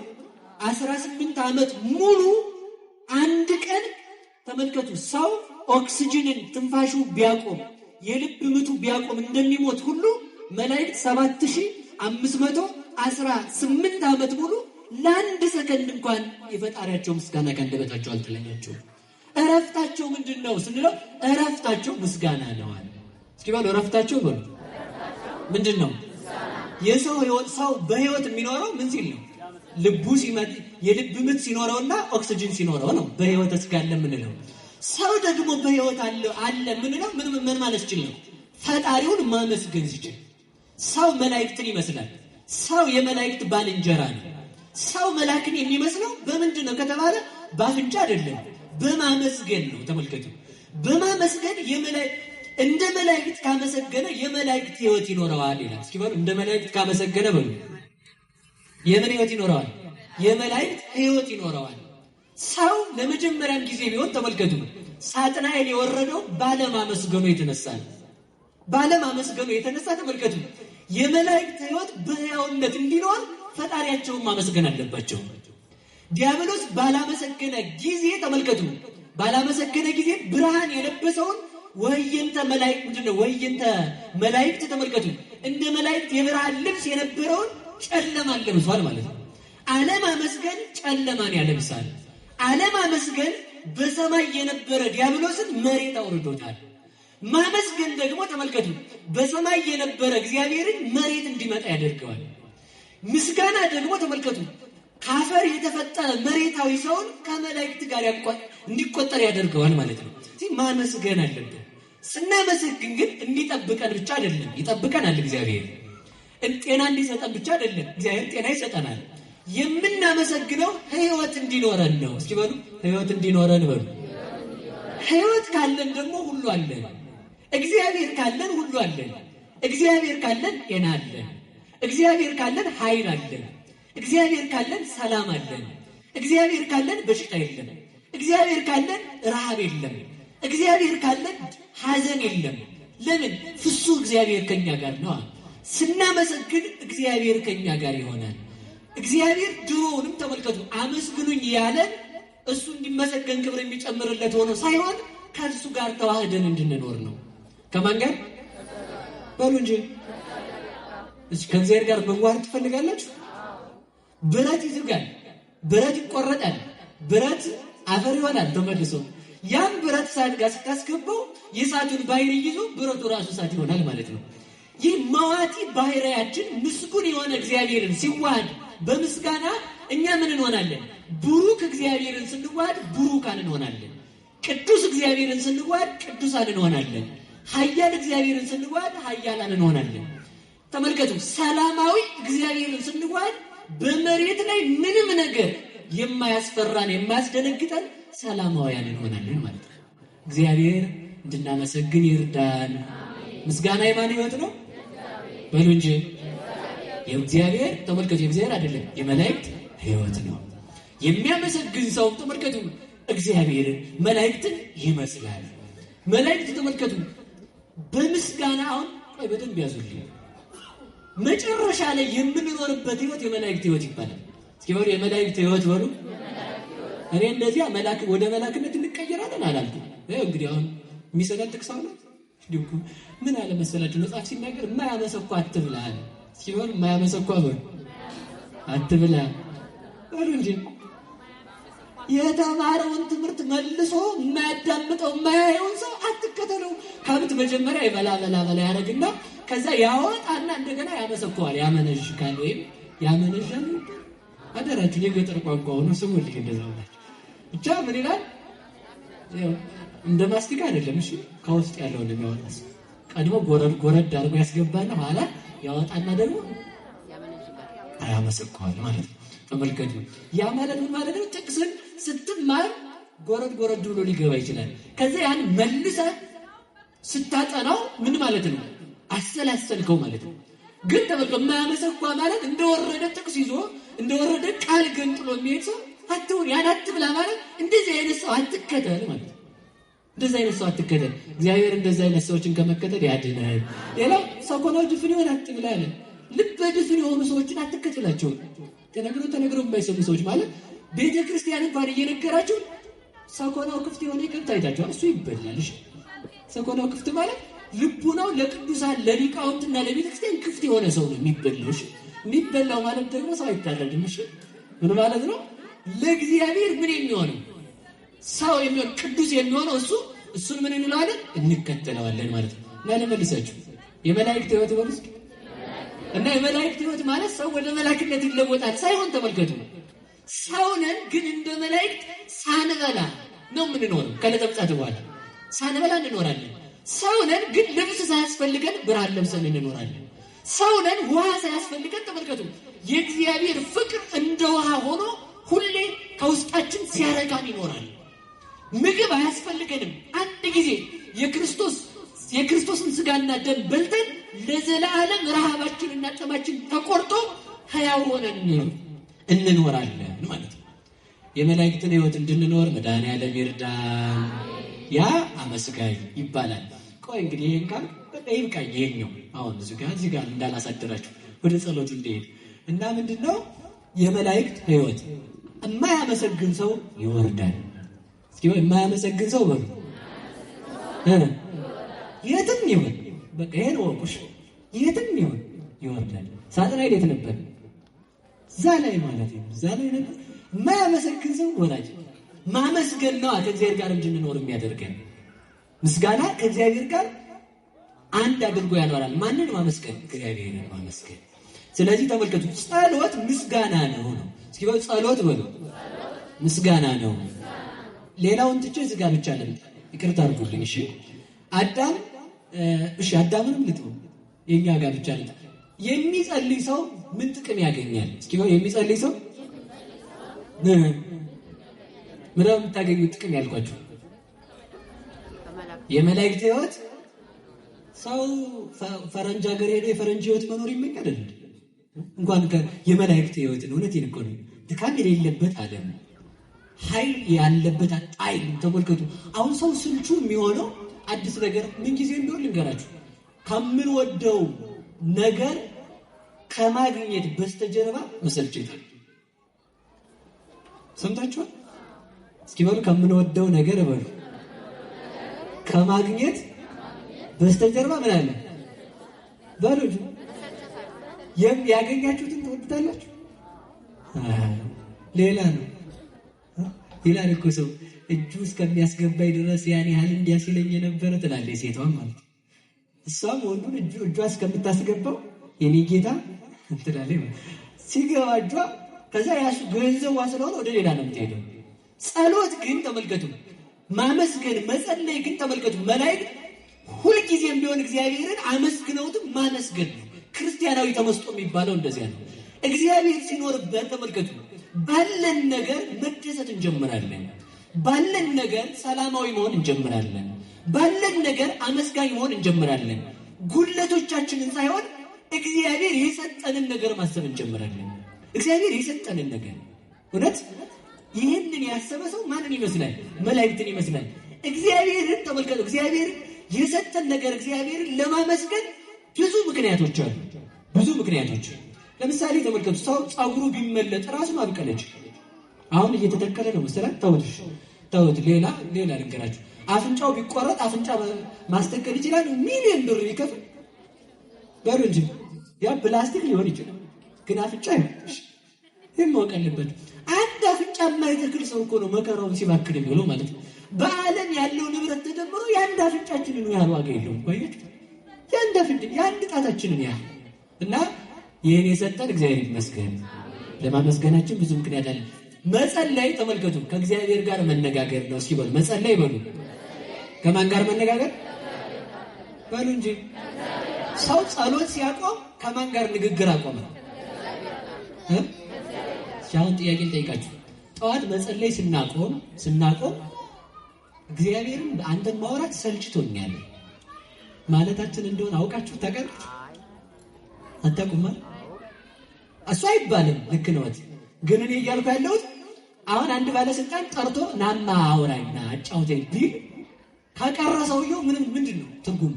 S1: 18 ዓመት ሙሉ አንድ ቀን ተመልከቱ። ሰው ኦክሲጅንን ትንፋሹ ቢያቆም የልብ ምቱ ቢያቆም እንደሚሞት ሁሉ መላእክት 7518 ዓመት ሙሉ ለአንድ ሰከንድ እንኳን የፈጣሪያቸው ምስጋና ከአንደበታቸው አልተለያቸውም። እረፍታቸው ምንድን ነው ስንለው እረፍታቸው ምስጋና ነው አለ። እስኪ በሉ እረፍታቸው በሉ ምንድን ነው? የሰው ሕይወት ሰው በሕይወት የሚኖረው ምን ሲል ነው? ልቡ ሲመት የልብ ምት ሲኖረውና ኦክሲጅን ሲኖረው ነው በሕይወት እስካለ የምንለው። ሰው ደግሞ በሕይወት አለ የምንለው ምን ማለት ይችል ነው? ፈጣሪውን ማመስገን ሲችል። ሰው መላእክትን ይመስላል። ሰው የመላእክት ባልንጀራ ነው። ሰው መላእክን የሚመስለው በምንድን ነው ከተባለ በአፍንጫ አይደለም፣ በማመስገን ነው። ተመልከቱ። በማመስገን እንደ መላእክት ካመሰገነ የመላእክት ሕይወት ይኖረዋል ይላል። እስኪ በሉ እንደ መላእክት ካመሰገነ በሉ የምን ሕይወት ይኖረዋል? የመላእክት ሕይወት ይኖረዋል። ሰው ለመጀመሪያም ጊዜ ቢሆን ተመልከቱ፣ ሳጥናኤል የወረደው ባለማመስገኑ የተነሳ ነው። ባለማመስገኑ የተነሳ ተመልከቱ፣ የመላእክት ሕይወት በሕያውነት እንዲኖር ፈጣሪያቸውን ማመስገን አለባቸው። ዲያብሎስ ባላመሰገነ ጊዜ ተመልከቱ፣ ባላመሰገነ ጊዜ ብርሃን የለበሰውን ወየንተ መላእክት ምንድነው? ወየንተ መላእክት ተመልከቱ፣ እንደ መላእክት የብርሃን ልብስ የነበረውን ጨለማን ለብሷል ማለት ነው። አለማመስገን ጨለማን ያለብሳል። አለማመስገን በሰማይ የነበረ ዲያብሎስን መሬት አውርዶታል። ማመስገን ደግሞ ተመልከቱ በሰማይ የነበረ እግዚአብሔርን መሬት እንዲመጣ ያደርገዋል። ምስጋና ደግሞ ተመልከቱ ካፈር የተፈጠረ መሬታዊ ሰውን ከመላእክት ጋር እንዲቆጠር ያደርገዋል ማለት ነው። ማመስገን አለብን። ስናመሰግን ግን እንዲጠብቀን ብቻ አይደለም፣ ይጠብቀናል እግዚአብሔር። ጤና እንዲሰጠን ብቻ አይደለም፣ እግዚአብሔር ጤና ይሰጠናል። የምናመሰግነው ሕይወት እንዲኖረን ነው። እስኪ በሉ ሕይወት እንዲኖረን በሉ። ሕይወት ካለን ደግሞ ሁሉ አለን። እግዚአብሔር ካለን ሁሉ አለን። እግዚአብሔር ካለን ጤና አለን። እግዚአብሔር ካለን ኃይል አለን። እግዚአብሔር ካለን ሰላም አለን። እግዚአብሔር ካለን በሽታ የለም። እግዚአብሔር ካለን ረሃብ የለም። እግዚአብሔር ካለን ሐዘን የለም። ለምን? ፍጹም እግዚአብሔር ከኛ ጋር ነው። ስናመሰግን እግዚአብሔር ከኛ ጋር ይሆናል። እግዚአብሔር ድሮውንም ተመልከቱ አመስግኑኝ ያለን እሱ እንዲመሰገን ክብር የሚጨምርለት ሆኖ ሳይሆን ከእሱ ጋር ተዋህደን እንድንኖር ነው። ከማን ጋር በሉ እንጂ ከእግዚአብሔር ጋር መዋሃድ ትፈልጋላችሁ? ብረት ይዝጋል፣ ብረት ይቆረጣል፣ ብረት አፈር ይሆናል ተመልሶ። ያን ብረት እሳት ጋር ስታስገባው የእሳቱን ባህሪ ይዞ ብረቱ ራሱ እሳት ይሆናል ማለት ነው። ይህ መዋቲ ባህሪያችን ምስጉን የሆነ እግዚአብሔርን ሲዋሃድ በምስጋና እኛ ምን እንሆናለን? ብሩክ እግዚአብሔርን ስንዋሃድ ብሩካን እንሆናለን። ቅዱስ እግዚአብሔርን ስንዋሃድ ቅዱሳን እንሆናለን። ኃያል እግዚአብሔርን ስንዋሃድ ኃያላን እንሆናለን። ተመልከቱ ሰላማዊ እግዚአብሔርን ስንዋሃድ በመሬት ላይ ምንም ነገር የማያስፈራን የማያስደነግጠን ሰላማውያን እንሆናለን ማለት ነው። እግዚአብሔር እንድናመሰግን ይርዳን። ምስጋና የማን ሕይወት ነው? በሉ እንጂ የእግዚአብሔር ተመልከቱ፣ የእግዚአብሔር አይደለም የመላእክት ሕይወት ነው። የሚያመሰግን ሰው ተመልከቱ እግዚአብሔርን መላእክትን ይመስላል። መላእክት ተመልከቱ በምስጋና አሁን ቆይ በደንብ ያዙልኝ። መጨረሻ ላይ የምንኖርበት ሕይወት የመላእክት ሕይወት ይባላል። እስኪ በሉ የመላእክት ሕይወት በሉ። እኔ እንደዚያ መላእክ ወደ መላእክነት እንቀየራለን አላልኩም። እንግዲህ አሁን የሚሰጠን ጥቅስ አለ። ምን አለ መሰላችሁ መጽሐፍ ሲናገር የማያመሰኳ አትብላ አለ። እስኪ በሉ የማያመሰኳ በሉ አትብላ በሉ እንጂ የተማረውን ትምህርት መልሶ የማያዳምጠው የማያየውን ሰው አትከተለው። ከብት መጀመሪያ ይበላ ያደርግና ከዛ ያወጣና እንደገና ያመሰኳዋል። ያመነዥካል ወይም ያመነዣል። አደራችሁ የገጠር ቋንቋ ነው ስሙ ልጅ እንደዛ ነው። ብቻ ምን ይላል? እንደ ማስቲካ አይደለም። እሺ ከውስጥ ያለውን የሚያወጣስ ቀድሞ ጎረድ አድርጎ ያስገባና ኋላ ያወጣና ደግሞ ያመሰኳዋል ማለት ነው። ተመልከቱ ያ ማለት ምን ማለት ነው? ጥቅስን ስትማር ጎረድ ብሎ ሊገባ ይችላል። ከዛ ያን መልሰህ ስታጠናው ምን ማለት ነው? አሰላሰልከው ማለት ነው። ግን ተመልከቱ የማያመሰኳ ማለት እንደወረደ ጥቅስ ይዞ እንደወረደ ቃል ገንጥሎ የሚሄድ ሰው አትሁን። ያን አትብላ ማለት እንደዚህ አይነት ሰው አትከተል ማለት ነው። እንደዚህ አይነት ሰው አትከተል። እግዚአብሔር እንደዚህ አይነት ሰዎችን ከመከተል ያድነን። ሌላው ሰኮናው ድፍን ይሆን አትብላ አለ። ልበ ድፍን የሆኑ ሰዎችን አትከተላቸው። ተነግረው የማይሰሙ ሰዎች ማለት ቤተ ክርስቲያን እንኳን እየነገራቸው ሰኮናው ክፍት የሆነ ይቀርታ አይታችኋል። እሱ ይበላል። እሺ ሰኮናው ክፍት ማለት ልቡናው ለቅዱሳን ለሊቃውንትና ለቤተ ክርስቲያን ክፍት የሆነ ሰው ነው የሚበላው። እሺ የሚበላው ማለት ደግሞ ሰው አይታረድም። እሺ ምን ማለት ነው? ለእግዚአብሔር ምን የሚሆነው ሰው የሚሆን ቅዱስ የሚሆነው እሱን ምን እንለዋለን? እንከተለዋለን ማለት ነው። እና ለመልሳችሁ የመላእክት ሕይወት በሉስ እና የመላእክት ሕይወት ማለት ሰው ወደ መላእክነት ይለወጣል ሳይሆን ተመልከቱ ሰውነን ግን እንደ መላእክት ሳንበላ ነው የምንኖረው። ከለጠብጣት በኋላ ሳንበላ እንኖራለን። ሰውነን ግን ልብስ ሳያስፈልገን ብርሃን ለብሰን እንኖራለን። ሰውነን ውሃ ሳያስፈልገን ተመልከቱ የእግዚአብሔር ፍቅር እንደ ውሃ ሆኖ ሁሌ ከውስጣችን ሲያረጋን ይኖራል። ምግብ አያስፈልገንም። አንድ ጊዜ የክርስቶስን ስጋና ደም በልተን ለዘላለም ረሃባችንና ጥማችን ተቆርጦ ሕያው ሆነን እንኖራለን ማለት ነው። የመላእክትን ሕይወት እንድንኖር መድኃኔዓለም ይርዳን። ያ አመስጋኝ ይባላል። ቆይ እንግዲህ ይሄን ካል በቃ ይብቃኝ ይሄኛው አሁን እዚህ ጋር እንዳላሳደራችሁ ወደ ጸሎቱ እንዲሄድ እና ምንድነው የመላእክት ሕይወት የማያመሰግን ሰው ይወርዳል። እስኪ የማያመሰግን ሰው በሉ የትም ይሁን በቃ ይሄን ወቁሽ የትም ይሁን ይወርዳል። ሳጥናኤል የት ነበር? እዛ ላይ ማለት ነው። እዛ ላይ ነበር። የማያመሰግን ሰው ወራጅ ማመስገን ነው ከእግዚአብሔር ጋር እንድንኖር የሚያደርገን። ምስጋና ከእግዚአብሔር ጋር አንድ አድርጎ ያኖራል። ማንን ማመስገን? እግዚአብሔርን ማመስገን። ስለዚህ ተመልከቱ፣ ጸሎት ምስጋና ነው። እስኪ በሉ ጸሎት በሉ ምስጋና ነው። ሌላውን ትቼ እዚህ ጋር ብቻ ለምን ይቅርታ አድርጉልኝ። እሺ አዳም አዳምንም ልትው የኛ ጋር ብቻ ልታ የሚጸልይ ሰው ምን ጥቅም ያገኛል? እስኪ የሚጸልይ ሰው ምንም የምታገኙት ጥቅም ያልኳችሁ የመላእክት ሕይወት። ሰው ፈረንጅ ሀገር ሄዶ የፈረንጅ ሕይወት መኖር ይመኛል አይደል? እንኳን የመላእክት ሕይወት ነው። እውነቴን እኮ ነው። ድካም የሌለበት ዓለም ኃይል ያለበት ኃይል ተመልከቱ። አሁን ሰው ስልቹ የሚሆነው አዲስ ነገር ምን ጊዜ እንደሆነ ልንገራችሁ። ከምንወደው ነገር ከማግኘት በስተጀርባ መሰልቸት አለ። ሰምታችኋል? እስኪ በሉ ከምንወደው ነገር በሉ ከማግኘት በስተጀርባ ምን አለ? በሉ ያገኛችሁትን ትወዱታላችሁ። ሌላ ነው ይላል እኮ ሰው እጁ እስከሚያስገባኝ ድረስ ያን ያህል እንዲያስለኝ የነበረ ትላለች ሴቷም ማለት ነው። እሷም ወንዱን እጇ እስከምታስገባው የኔ ጌታ ትላለች። ሲገባ እጇ ከዛ ያሱ ገንዘቧ ስለሆነ ወደ ሌላ ነው የምትሄደው። ጸሎት ግን ተመልከቱ፣ ማመስገን መጸለይ ግን ተመልከቱ፣ መላእክት ሁልጊዜም ቢሆን እግዚአብሔርን አመስግነውትም ማመስገን ነው። ክርስቲያናዊ ተመስጦ የሚባለው እንደዚያ ነው። እግዚአብሔር ሲኖርበት ተመልከቱ፣ ባለን ነገር መደሰት እንጀምራለን። ባለን ነገር ሰላማዊ መሆን እንጀምራለን። ባለን ነገር አመስጋኝ መሆን እንጀምራለን። ጉድለቶቻችንን ሳይሆን እግዚአብሔር የሰጠንን ነገር ማሰብ እንጀምራለን። እግዚአብሔር የሰጠንን ነገር እውነት ይህንን ያሰበ ሰው ማንን ይመስላል? መላእክትን ይመስላል። እግዚአብሔርን ተመልከቱ። እግዚአብሔር የሰጠን ነገር እግዚአብሔርን ለማመስገን ብዙ ምክንያቶች አሉ። ብዙ ምክንያቶች። ለምሳሌ ተመልከቱ፣ ሰው ጸጉሩ ቢመለጥ ራሱ ማብቀለች አሁን እየተተከለ ነው መሰለኝ። ተውት። ሌላ ልንገራችሁ። አፍንጫው ቢቆረጥ አፍንጫ ማስተከል ይችላል። ሚሊዮን ብር ይከፍል በሩ እንጂ ያ ፕላስቲክ ሊሆን ይችላል፣ ግን አፍንጫ ይሄን ማወቅ አለበት። አንድ አፍንጫ የማይተክል ሰው እኮ ነው መከራውን ሲባክል የሚውለው ማለት ነው። በዓለም ያለው ንብረት ተደምሮ የአንድ አፍንጫችንን ያህል ዋጋ የለውም። ቆየች የአንድ ጣታችንን ያህል እና ይህን የሰጠን እግዚአብሔር ይመስገን። ለማመስገናችን ብዙ ምክንያት አለ። መጸለይ ተመልከቱ፣ ከእግዚአብሔር ጋር መነጋገር ነው። እስኪ በሉ መጸለይ በሉ። ከማን ጋር መነጋገር በሉ እንጂ። ሰው ጸሎት ሲያቆም ከማን ጋር ንግግር አቆመ? አሁን ጥያቄ ልጠይቃችሁ። ጠዋት መጸለይ ስናቆም እግዚአብሔርን አንተን ማውራት ሰልችቶኛል ማለታችን እንደሆነ አውቃችሁ ታውቃላችሁ? አታውቁም? እሱ አይባልም። ልክ ነው። ግን እኔ እያልኩ ያለሁት አሁን አንድ ባለስልጣን ጠርቶ ናማ አውራኝና አጫውተኝ ቢል ከቀረ ሰውየው ምንድን ነው ትርጉም?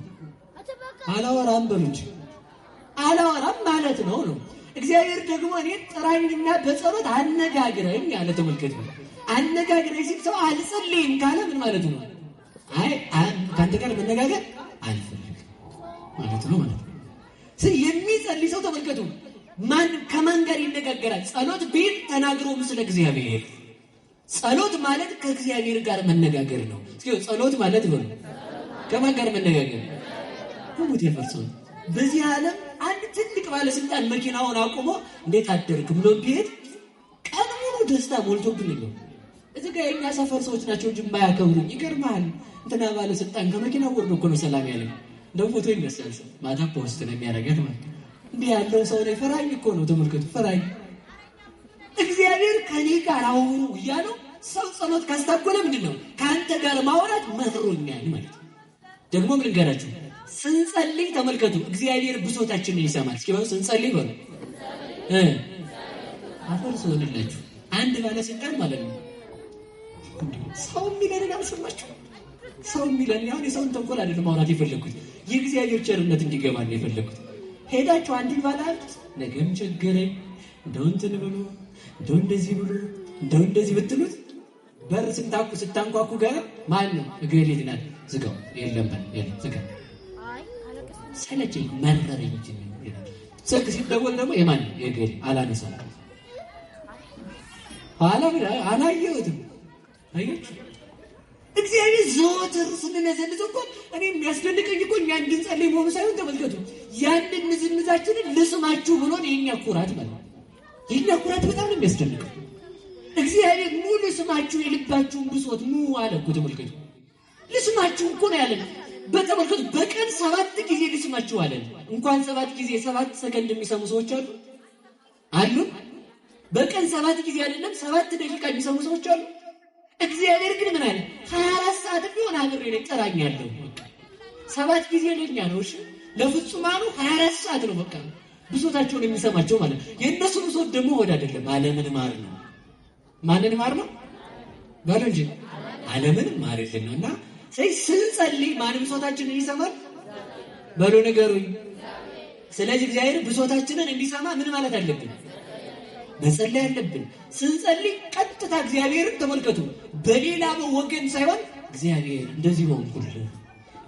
S1: አላወራም በሉ እንጂ አላወራም ማለት ነው። እግዚአብሔር ደግሞ እኔ ጥራኝና በጸሎት አነጋግረኝ ያለ ተመልከቱ። አነጋግረኝ ሲል ሰው አልጸልይም ካለ ምን ማለት ነው? አይ ከአንተ ጋር መነጋገር አልፈልግም ማለት ነው ማለት ነው። የሚጸልይ ሰው ተመልከቱ፣ ከማን ጋር ይነጋገራል? ጸሎት ቢል ተናግሮ ምስለ እግዚአብሔር። ጸሎት ማለት ከእግዚአብሔር ጋር መነጋገር ነው። እስኪ ጸሎት ማለት ነው ከማን ጋር መነጋገር? ሁሉ የፈርሰው በዚህ ዓለም አንድ ትልቅ ባለስልጣን መኪናውን አቁሞ እንዴት አደርክ ብሎ ቢሄድ ቀን ሙሉ ደስታ ሞልቶብን ነው። እዚህ ጋር የኛ ሰፈር ሰዎች ናቸው እንጂ የማያከብሩኝ። ይገርማል። እንትና ባለስልጣን ከመኪናው ወርዶ እኮ ነው ሰላም ያለኝ። እንደው ፎቶ ይነሳል ሰው ማታ ፖስት ነው የሚያደርጋት ማለት ነው። እንዲህ ያለው ሰው ላይ ፈራኝ እኮ ነው። ተመልከቱ፣ ፈራኝ። እግዚአብሔር ከኔ ጋር አውሩ እያለው ሰው ጸሎት ካስታኮለ ምንድን ነው ከአንተ ጋር ማውራት መጥሮኛል ማለት ነው። ደግሞ ምን ልንገራችሁ፣ ስንጸልይ ተመልከቱ እግዚአብሔር ብሶታችንን ይሰማል። እስኪ በሉ ስንጸልይ በሉ አፈርስ ሆንላችሁ። አንድ ባለስልጣን ማለት ነው ሰው የሚለንን አልሰማችሁ ሰው የሚለን ያው የሰውን ተንኮል አይደለም ማውራት የፈለኩት የእግዚአብሔር ቸርነት እንዲገባን የፈለኩት። ሄዳችሁ አንድን ባለሀብት ነገም ቸገረኝ እንደው እንትን ብሎ እንደው እንደዚህ ብሎ እንደው እንደዚህ ብትሉት በር ስታንኳኩ ጋር ማን ነው እገሌት ናት ዝጋው የለም ዝጋ ሰለቸኝ መረረኝ ይላል። ስልክ ሲደወል ደግሞ የማን የገሌ አላነሳም አላየሁትም። አያችሁ እግዚአብሔር ዘወትር ስንነዘንዘው እኮ እኔ የሚያስደንቀኝ እኮ እኛ እንድንጸልይ መሆኑ ሳይሆን ተመልከቱ ያንን ንዝንዛችንን ልስማችሁ ብሎን የእኛ ኩራት ማለት የእኛ ኩራት በጣም ነው የሚያስደንቀው። እግዚአብሔር ኑ ልስማችሁ የልባችሁን ብሶት ኑ አለ እኮ ተመልከቱ። ልስማችሁ እኮ ነው ያለን። በተመልከቱ በቀን 7 ጊዜ ልስማችሁ አለን። እንኳን 7 ጊዜ 7 ሰከንድ የሚሰሙ ሰዎች አሉ። በቀን 7 ጊዜ አይደለም 7 ደቂቃ የሚሰሙ ሰዎች አሉ። እግዚአብሔር ግን ምን አለ 24 ሰዓት ቢሆን አብሬ ላይ ጠራኛለሁ። 7 ጊዜ ለኛ ነው። እሺ ለፍጹማኑ 24 ሰዓት ነው በቃ ብሶታቸውን የሚሰማቸው ማለት ነው። የእነሱ ብሶት ደግሞ ወደ አይደለም ዓለምን ማር ነው። ማንን ማር ነው ባሉ እንጂ ዓለምን ማር ነውና ስንጸልይ ማን ብሶታችንን ይሰማል በሉ ንገሩኝ። ስለዚህ እግዚአብሔር ብሶታችንን እንዲሰማ ምን ማለት አለብን? መጸለይ አለብን። ስንጸልይ ቀጥታ እግዚአብሔርን ተመልከቱ በሌላ ወገን ሳይሆን እግዚአብሔር እንደዚህ ሆንኩልህ፣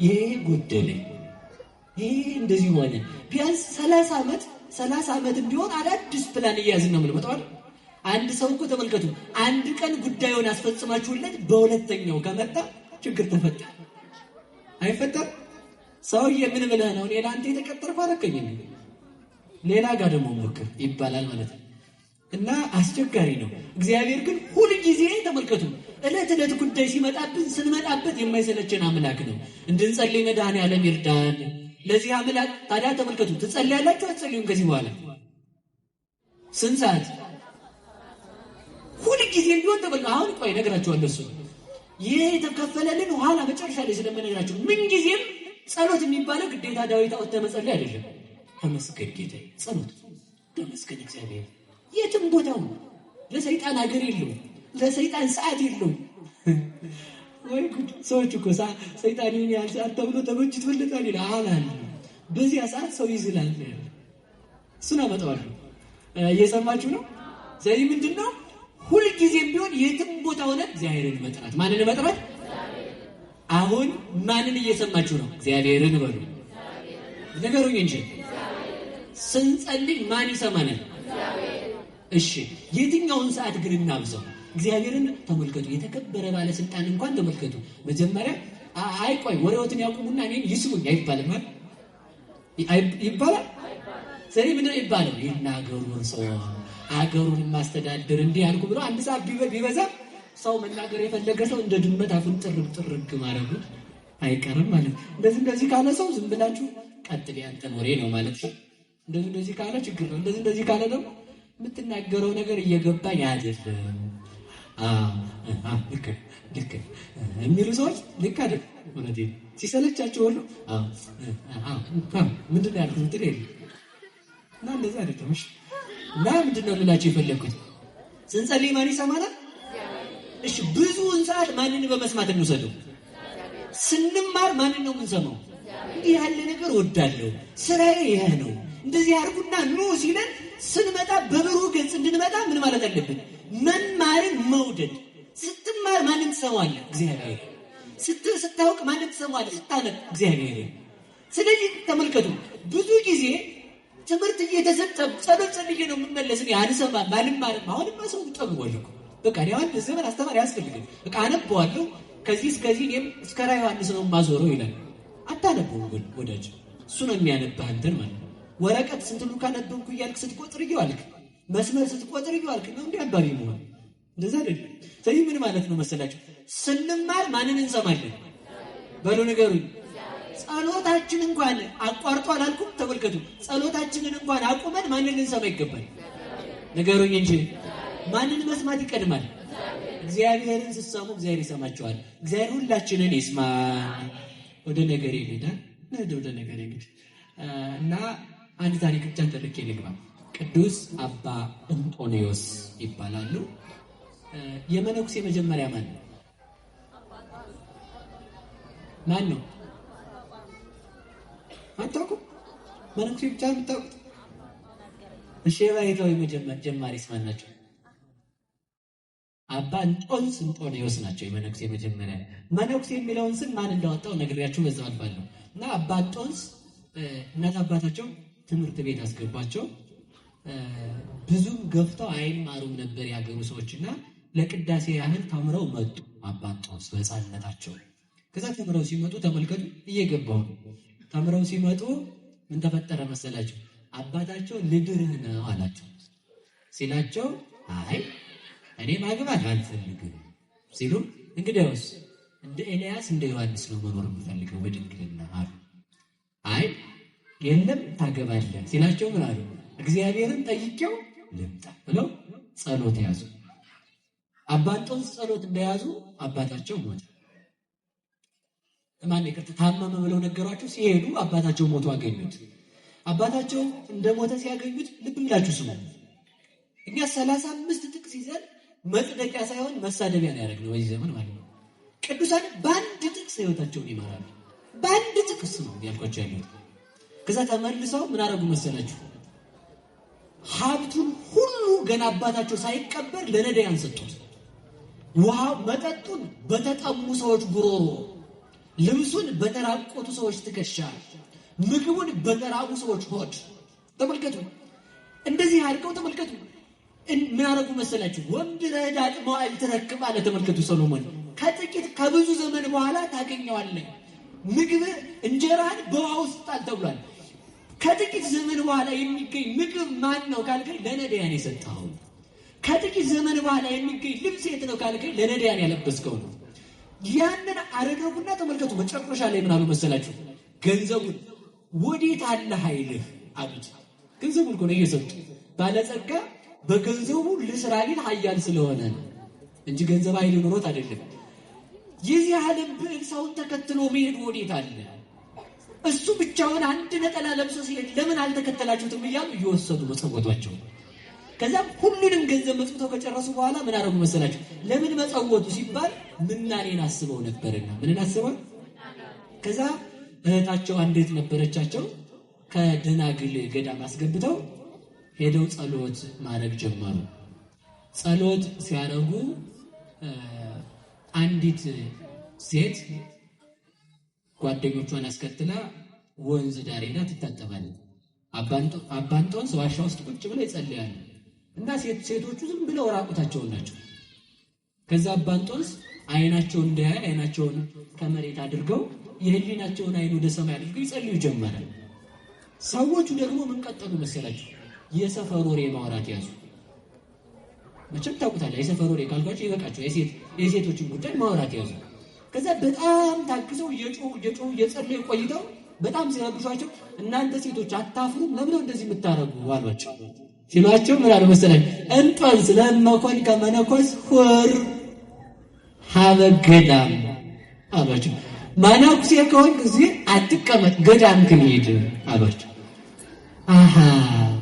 S1: ይሄ ጎደለኝ፣ ይሄ እንደዚህ ሆነ። ቢያንስ 30 ዓመት እንዲሆን አዳዲስ ፕላን እያዝን ነው የምንመጣው። አንድ ሰው እኮ ተመልከቱ አንድ ቀን ጉዳዩን አስፈጽማችሁለት በሁለተኛው ከመጣ ችግር ተፈጠረ አይፈጠር? ሰውዬ ምን ብለህ ነው ሌላ አንተ የተቀጠርኩ አረከኝ ሌላ ጋር ደግሞ ሞክር ይባላል ማለት ነው። እና አስቸጋሪ ነው። እግዚአብሔር ግን ሁሉ ጊዜ ተመልከቱ ዕለት ጉዳይ ሲመጣብን ስንመጣበት የማይሰለቸን አምላክ ነው። እንድንጸልይ መድኃኔዓለም ይርዳን። ለዚህ አምላክ ታዲያ ተመልከቱ ትጸልያላችሁ አትጸልዩም? ከዚህ በኋላ ስንት ሰዓት ሁሉ ጊዜ ቢሆን ተመልከቱ። አሁን ቆይ እነግራችኋለሁ። እሱ ይሄ የተከፈለልን ኋላ መጨረሻ ላይ ስለምነግራችሁ ምን ጊዜም ጸሎት የሚባለው ግዴታ ዳዊት አውጥተህ መጸለይ አይደለም። ተመስገን ጌታዬ ጸሎት ተመስገን እግዚአብሔር የትም ቦታው ለሰይጣን ሀገር የለውም፣ ለሰይጣን ሰዓት የለውም። ወይ ጉድ! ሰዎች እኮ ሰይጣን ይሄን ያህል ሰዓት ተብሎ ተበጅት ወለታል ይላል። በዚያ ሰዓት ሰው ይዝላል። እሱን አመጣዋለሁ። እየሰማችሁ ነው? ስለዚህ ምንድነው ሁልጊዜም ቢሆን የትም ቦታ ሆነ እግዚአብሔርን መጥራት። ማንን መጥራት? አሁን ማንን እየሰማችሁ ነው? እግዚአብሔርን በሉ ነገሩኝ እንጂ ስንጸልይ ማን ይሰማናል? እሺ የትኛውን ሰዓት ግን እናብዛው? እግዚአብሔርን ተመልከቱ። የተከበረ ባለስልጣን እንኳን ተመልከቱ መጀመሪያ ቆይ ወሬዎትን ያቁሙና እኔን ይስሙኝ አይባልም ይባላል። ስለዚህ ምንድን ነው ይባላል? ይናገሩን ሰው አገሩን ማስተዳደር እንዲህ ያልኩ ብሎ አንድ ሰዓት ቢበዛ ሰው መናገር የፈለገ ሰው እንደ ድመት አፉን ጥርግ ማድረጉ አይቀርም ማለት ነው። እንደዚህ ካለ ሰው ዝም ብላችሁ ቀጥል ያንተን ወሬ ነው ማለት ነው። እንደዚህ ካለ ችግር ነው። እንደዚህ ካለ ደግሞ የምትናገረው ነገር እየገባኝ አይደለም። ልክ የሚሉ ሰዎች ልክ አይደል? እውነቴን ሲሰለቻቸው ሁሉ ምንድን ነው ያልኩት እንትን የለም እና እንደዛ አይደለም። እሺ እና ምንድን ነው ልላቸው የፈለግኩት ስንጸልይ ማን ይሰማናል? እሺ ብዙውን ሰዓት ማንን በመስማት እንውሰደው? ስንማር ማንን ነው የምንሰማው? እንዲህ ያለ ነገር ወዳለሁ ስራዬ ይሄ ነው እንደዚህ አድርጉና ኑ ሲለን ስንመጣ በብሩህ ገጽ እንድንመጣ ምን ማለት አለብን? መማርን መውደድ። ስትማር ማንን ትሰማዋለህ? እግዚአብሔር። ስታውቅ ማንን ትሰማዋለህ? ስታነብ እግዚአብሔር። ስለዚህ ተመልከቱ ብዙ ጊዜ ትምህርት እየተሰጠ ጸሎት ጸልዬ ነው የምመለስ አልሰማም አልማርም። አሁንማ ሰው ጠግቧል እኮ በቃ ያን ዘመን አስተማሪ ያስፈልግም። በቃ አነበዋለሁ ከዚህ እስከዚህ እኔም እስከ ራዕየ ዮሐንስ ነው የማዞረው ይላል። አታነበው ግን ወዳጅ እሱ ነው የሚያነብህ አንተን ማለት ነው። ወረቀት ስንት ሉካ ነበብኩ እያልክ ስትቆጥር እየዋልክ መስመር ስትቆጥር እየዋልክ ነው እንዲህ አባሪ መሆን እንደዛ አይደለም። ስለዚህ ምን ማለት ነው መሰላችሁ? ስንማር ማንን እንሰማለን? በሉ ንገሩኝ። ጸሎታችን እንኳን አቋርጦ አላልኩም? ተመልከቱ ጸሎታችንን እንኳን አቁመን ማንን ልንሰማ ይገባል? ንገሩኝ እንጂ ማንን መስማት ይቀድማል? እግዚአብሔርን ስትሰሙ እግዚአብሔር ይሰማችኋል። እግዚአብሔር ሁላችንን ይስማ። ወደ ነገር ይሄዳል። ወደ ነገር ይሄድ እና አንድ ታሪክ ብቻ ተልኬ ልግባ። ቅዱስ አባ እንጦንዮስ ይባላሉ። የመነኩሴ መጀመሪያ ማን? ማን ነው? አታውቁም? መነኩሴ ብቻ የምታውቁት? እሺ የባይታዊ ጀማሪስ ማን ናቸው? አባ እንጦንስ እንጦንዮስ ናቸው የመነኩሴ መጀመሪያ። መነኩሴ የሚለውን ስም ማን እንዳወጣው ነግሬያችሁ በዛው አልፋለሁ። እና አባ እንጦንስ እናት አባታቸው ትምህርት ቤት አስገቧቸው። ብዙም ገፍተው አይማሩም ነበር ያገሩ ሰዎችና ለቅዳሴ ያህል ተምረው መጡ። አባ እንጦንስ በሕፃንነታቸው ከዛ ተምረው ሲመጡ ተመልከቱ፣ እየገባው ተምረው ሲመጡ ምን ተፈጠረ መሰላችሁ? አባታቸው ልድርህ ነው አላቸው። ሲላቸው አይ እኔ ማግባት አልፈልግም ሲሉ እንግዲያውስ እንደ ኤልያስ እንደ ዮሐንስ ነው መኖር የምፈልገው በድንግልና አሉ። አይ የለም ታገባለህ ሲላቸው ምን አሉ? እግዚአብሔርን ጠይቄው ልምጣ ብለው ጸሎት ያዙ። አባ እንጦንስ ጸሎት እንደያዙ አባታቸው ሞተ። ማን ይቅርታ ታመመ ብለው ነገሯቸው። ሲሄዱ አባታቸው ሞቶ አገኙት። አባታቸው እንደሞተ ሲያገኙት ልብ ብላችሁ ስሙ። እኛ 35 ጥቅስ ይዘን መጽደቂያ ሳይሆን መሳደቢያ ነው ያደረግነው በዚህ ዘመን ማለት ነው። ቅዱሳን በአንድ ጥቅስ ሕይወታቸውን ይመራሉ። በአንድ ጥቅስ ነው ያልኳቸው ያለው። ከዛ ተመልሰው ምን አደረጉ መሰላችሁ? ሀብቱን ሁሉ ገና አባታቸው ሳይቀበር ለነዳያን ሰጡት። ውሃ መጠጡን በተጠሙ ሰዎች ጉሮሮ፣ ልብሱን በተራቆቱ ሰዎች ትከሻ፣ ምግቡን በተራቡ ሰዎች ሆድ። ተመልከቱ፣ እንደዚህ አድርገው ተመልከቱ። ምን አደረጉ መሰላችሁ? ወምድረ ዳጥ መዋዕል ትረክብ አለ። ተመልከቱ ሰሎሞን ከጥቂት ከብዙ ዘመን በኋላ ታገኘዋለህ። ምግብ እንጀራን በውሃ ውስጥ ጣል ተብሏል። ከጥቂት ዘመን በኋላ የሚገኝ ምግብ ማን ነው ካልከኝ ለነዳያን የሰጠኸው። ከጥቂት ዘመን በኋላ የሚገኝ ልብስ የት ነው ካልከኝ ለነዳያን ያለበስከው ነው። ያንን አደረጉና ተመልከቱ መጨረሻ ላይ ምን አሉ መሰላችሁ? ገንዘቡን ወዴት አለ ኃይልህ አሉት። ገንዘቡን እኮ ነው እየሰጡ። ባለጸጋ በገንዘቡ ልስራ ቢል ኃያል ስለሆነ እንጂ ገንዘብ ኃይል ኑሮት አይደለም። የዚህ ዓለም ብዕል ሰውን ተከትሎ መሄድ ወዴት አለ? እሱ ብቻውን አንድ ነጠላ ለብሶ ሲሄድ ለምን አልተከተላችሁትም እያሉ እየወሰዱ መጸወቷቸው። ከዛም ሁሉንም ገንዘብ መጽውተው ከጨረሱ በኋላ ምን አደረጉ መሰላችሁ? ለምን መጸወቱ ሲባል ምናኔን አስበው ነበርና። ምንን አስበው? ከዛ እህታቸው አንዲት ነበረቻቸው ከደናግል ገዳም አስገብተው ሄደው ጸሎት ማድረግ ጀመሩ። ጸሎት ሲያደርጉ አንዲት ሴት ጓደኞቿን አስከትላ ወንዝ ዳር ሄዳ ትታጠባለች። አባ እንጦንስ ዋሻ ውስጥ ቁጭ ብለው ይጸልያሉ እና ሴቶቹ ዝም ብለው ራቁታቸውን ናቸው። ከዛ አባ እንጦንስ አይናቸውን እንዳያይ አይናቸውን ከመሬት አድርገው የህሊናቸውን አይን ወደ ሰማይ አድርገው ይጸልዩ ጀመረ። ሰዎቹ ደግሞ ምን ቀጠሉ መሰላችሁ? የሰፈር ወሬ ማውራት ያዙ። መቼም ታውቁታላችሁ፣ የሰፈር ወሬ ካልኳችሁ ይበቃችሁ። የሴቶችን ጉዳይ ማውራት ያዙ። ከዛ በጣም ታግሰው እየጮሁ እየጸለዩ ቆይተው በጣም ሲረብሿቸው እናንተ ሴቶች አታፍሩም? ለምን እንደዚህ የምታረጉ አሏቸው። ሲሏቸው ምን አሉ መሰላችሁ? እንጦንስ ለመኮን ከመነኮስ ሁር ሀበ ገዳም አሏቸው። መነኩሴ ከሆንክ እዚህ አትቀመጥ፣ ገዳም ክንሄድ አሏቸው። አሃ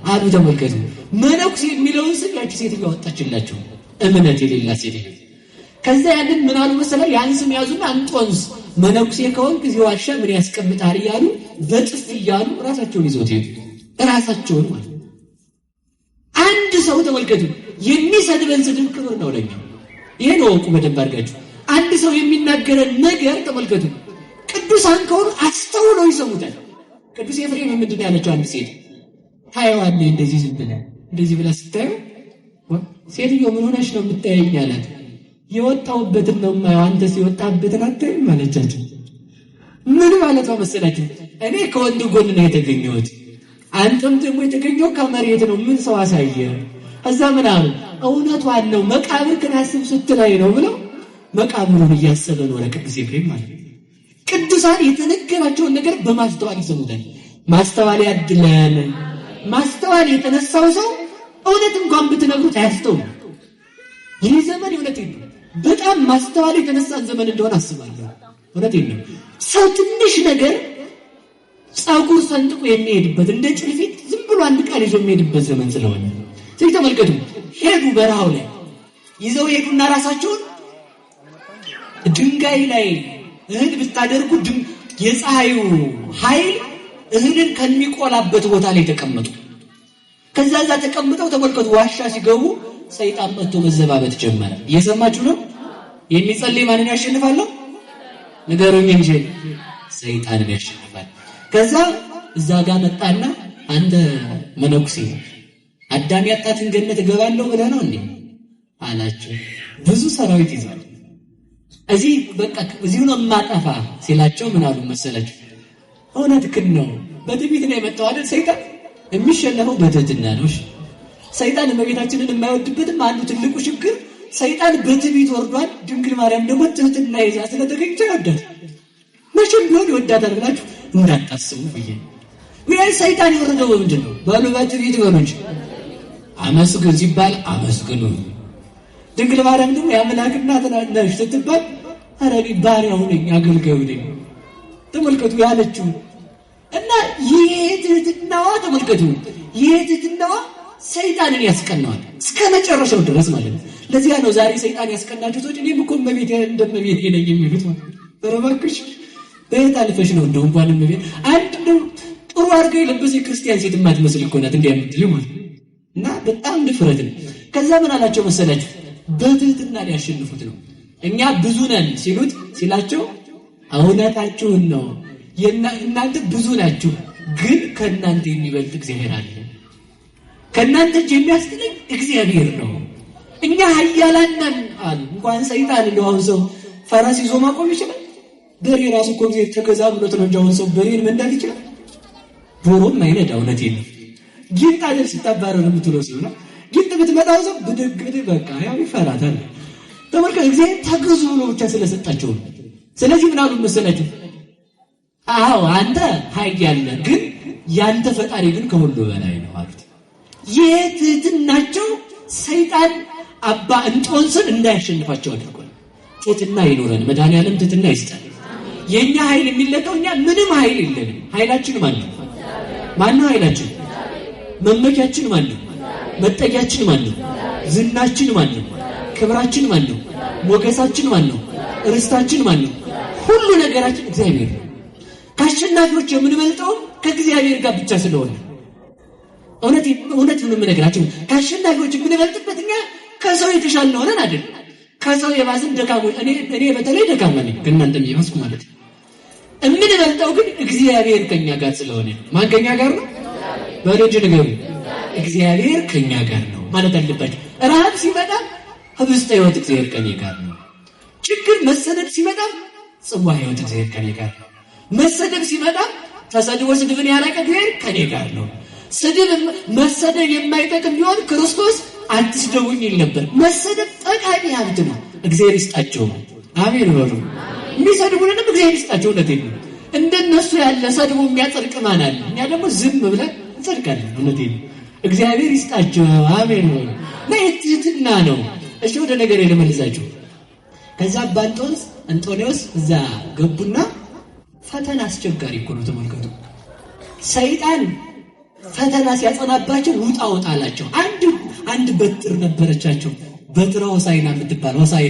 S1: አሉ። ተመልከቱ፣ መነኩሴ የሚለውን ስም ያቺ ሴት ያወጣችላቸው እምነት የሌላት ሴት። ከዛ ያንን ምን አሉ መሰለህ? ያን ስም ያዙና እንጦንስ መነኩሴ ከሆንክ እዚህ ዋሻ ምን ያስቀምጣል እያሉ በጥፍ እያሉ ራሳቸውን ይዘውት ሄዱ። ራሳቸውን ማለት አንድ ሰው ተመልከቱ፣ የሚሰድበን ስድብ ክብር ነው ለኛ። ይሄን ወቁ በደንብ አድርጋችሁ። አንድ ሰው የሚናገረን ነገር ተመልከቱ፣ ቅዱሳን ከሆኑ አስተውለው ይሰሙታል። ቅዱስ ኤፍሬም ምንድን ያለችው አንድ ሴት ታየዋለህ፣ እንደዚህ ዝም ብለህ እንደዚህ ብላ ስታየው ሴትዮ ምን ሆነሽ ነው የምታየኝ አላት። የወጣሁበትን ነው የማየው፣ አንተስ የወጣበትን አታይም አለቻቸው። ምን ማለት ነው መሰላችሁ? እኔ ከወንድ ጎን ነው የተገኘሁት፣ አንተም ደግሞ የተገኘው ከመሬት ነው። ምን ሰው አሳየ? እዛ ምን አሉ? እውነቷን ነው መቃብር ክናስብ ስትላይ ነው ብለው መቃብሩን እያሰበ ነው ለቅዱስ ኤፍሬም ማለት ነው። ቅዱሳን የተነገራቸውን ነገር በማስተዋል ይሰሙታል። ማስተዋል ያድለን። ማስተዋል የተነሳው ሰው እውነት እንኳን ብትነግሩት አያስተውም። ይህ ዘመን እውነት የለም። በጣም ማስተዋል የተነሳን ዘመን እንደሆነ አስባለሁ። እውነት የለም። ሰው ትንሽ ነገር ጸጉር ሰንጥቆ የሚሄድበት እንደ ጭልፊት ዝም ብሎ አንድ ቃል ይዞ የሚሄድበት ዘመን ስለሆነ ስለዚህ ተመልከቱ። ሄዱ፣ በረሃው ላይ ይዘው ሄዱና ራሳቸውን ድንጋይ ላይ እህል ብታደርጉ የፀሐዩ ኃይል እህልን ከሚቆላበት ቦታ ላይ ተቀመጡ። ከዛ ተቀምጠው ተመልከቱ፣ ዋሻ ሲገቡ ሰይጣን መጥቶ መዘባበት ጀመረ። እየሰማችሁ ነው? የሚጸልይ ማንን ያሸንፋል? ንገሩኝ እንጂ ሰይጣንን ያሸንፋል። ከዛ እዛ ጋር መጣና አንተ መነኩሴ አዳም ያጣትን ገነት እገባለሁ ብለህ ነው እንዴ አላቸው። ብዙ ሰራዊት ይዟል። እዚህ በቃ እዚሁ ነው የማጠፋ ሲላቸው ምን አሉ መሰላችሁ? እውነትህን ነው፣ በትዕቢት ነው የመጣው አይደል? ሰይጣን የሚሸነፈው በትህትና ነው። ሰይጣን እመቤታችንን የማይወድበትም አንዱ ትልቁ ችግር ሰይጣን በትዕቢት ወርዷል። ድንግል ማርያም ደግሞ ትህትና ይዛ ስለተገኘች ይወዳል። መቼም ቢሆን ይወዳታል ብላችሁ እንዳታስቡ ብዬ ወይ ሰይጣን የወረደው ምንድን ነው? በሉ በትዕቢት በሉ እንጂ አመስግን ሲባል አመስግኑ። ድንግል ማርያም ደግሞ የአምላክ እናት ነሽ ስትባል ኧረ እኔ ባሪያው ነኝ አገልጋዩ ነኝ። ተመልከቱ ያለችው እና የትህትናዋ ተመልከቱ፣ የትህትናዋ ሰይጣንን ያስቀናዋል እስከ መጨረሻው ድረስ ማለት ነው። ለዚያ ነው ዛሬ ሰይጣን ያስቀናችሁ ሰዎች እኔም እኮ እመቤቴ እንደመቤቴ ነኝ የሚሉት ማለት ነው። ኧረ እባክሽ በየት አልፈሽ ነው እንደው እንኳን እመቤቴ አንድ ነው ጥሩ አድርጋ የለበሰ ክርስቲያን ሴት የማትመስል እኮ ናት እንዲህ የምትለው ማለት ነው። እና በጣም ድፍረት ነው። ከዛ ምን አላቸው መሰላችሁ? በትህትና ሊያሸንፉት ነው። እኛ ብዙ ነን ሲላቸው እውነታችሁን ነው፣ እናንተ ብዙ ናችሁ፣ ግን ከእናንተ የሚበልጥ እግዚአብሔር አለ። ከእናንተ እጅ የሚያስጥለኝ እግዚአብሔር ነው። እኛ ኃያላን ነን አሉ። እንኳን ሰይጣን እንደው አሁን ሰው ፈረስ ይዞ ማቆም ይችላል? በሬ ራሱ እኮ ጊዜ ተገዛ ብሎት ነው እንጂ አሁን ሰው በሬን መንዳት ይችላል? ዶሮም አይነዳ። እውነቴን ነው። ጊንጥ አይደል ስታባረር የምትለው ሲሆን ጊንጥ ብትመጣው ሰው ብድግ በቃ ያው ይፈራታል። ተመልከቱ፣ እግዚአብሔር ተገዙ ብሎ ብቻ ስለሰጣቸው ነው። ስለዚህ ምን አሉ መሰላችሁ? አዎ አንተ ኃያል ነህ፣ ግን ያንተ ፈጣሪ ግን ከሁሉ በላይ ነው አሉት። የትህትናቸው ሰይጣን አባ እንጦንስን እንዳያሸንፋቸው አድርጓል። ትህትና ይኖረን፣ መድኃኒዓለም ትህትና ይስጠን። የኛ ኃይል የሚለካው እኛ ምንም ኃይል የለንም። ኃይላችን ማን ነው? ማን ነው ኃይላችን? መመኪያችን ማን ነው? መጠጊያችን ማን ነው? ዝናችን ማን ነው? ክብራችን ማን ነው? ሞገሳችን ማን ነው? ርስታችን ማን ነው? ሁሉ ነገራችን እግዚአብሔር ነው። ከአሸናፊዎች የምንበልጠው ከእግዚአብሔር ጋር ብቻ ስለሆነ እውነት ምን ነገራችን ከአሸናፊዎች የምንበልጥበት እኛ ከሰው የተሻለ ሆነን አይደለም። ከሰው የባዝን ደካሞች እኔ በተለይ ደካማ ነኝ ከእናንተ የሚመስኩ ማለት ነው። የምንበልጠው ግን እግዚአብሔር ከኛ ጋር ስለሆነ። ማን ከኛ ጋር ነው? በልጅ ንገሩ። እግዚአብሔር ከኛ ጋር ነው ማለት አለባችሁ። ረሃብ ሲመጣ ህብስተ ሕይወት እግዚአብሔር ከኔ ጋር ነው። ችግር መሰደድ ሲመጣ ጽዋ ሕይወት እግዚአብሔር ከኔ ጋር ነው። መሰደድ ሲመጣ ተሰድቦ ስድብን ያራቀ እግዚአብሔር ከኔ ጋር ነው። ስድብ መሰደብ የማይጠቅም ቢሆን ክርስቶስ አትስደቡኝ ይል ነበር። መሰደብ ጠቃሚ ሀብት ነው። እግዚአብሔር ይስጣቸው። አሜን በሉ። የሚሰድቡንም እግዚአብሔር ይስጣቸው። እውነቴን ነው። እንደነሱ ያለ ሰድቦ የሚያጸድቅ ማን አለ? እኛ ደግሞ ዝም ብለን እንጸድቃለን። እውነቴን ነው። እግዚአብሔር ይስጣቸው። አሜን በሉ። ለትህትና ነው። እሺ ወደ ነገር ልመልሳችሁ። ከዛ አንጦንዮስ እዛ ገቡና ፈተና አስቸጋሪ እኮ ነው። ተመልከቱ፣ ሰይጣን ፈተና ሲያጸናባቸው ውጣ አላቸው። አንድ በትር ነበረቻቸው። በትረ ሆሳዕና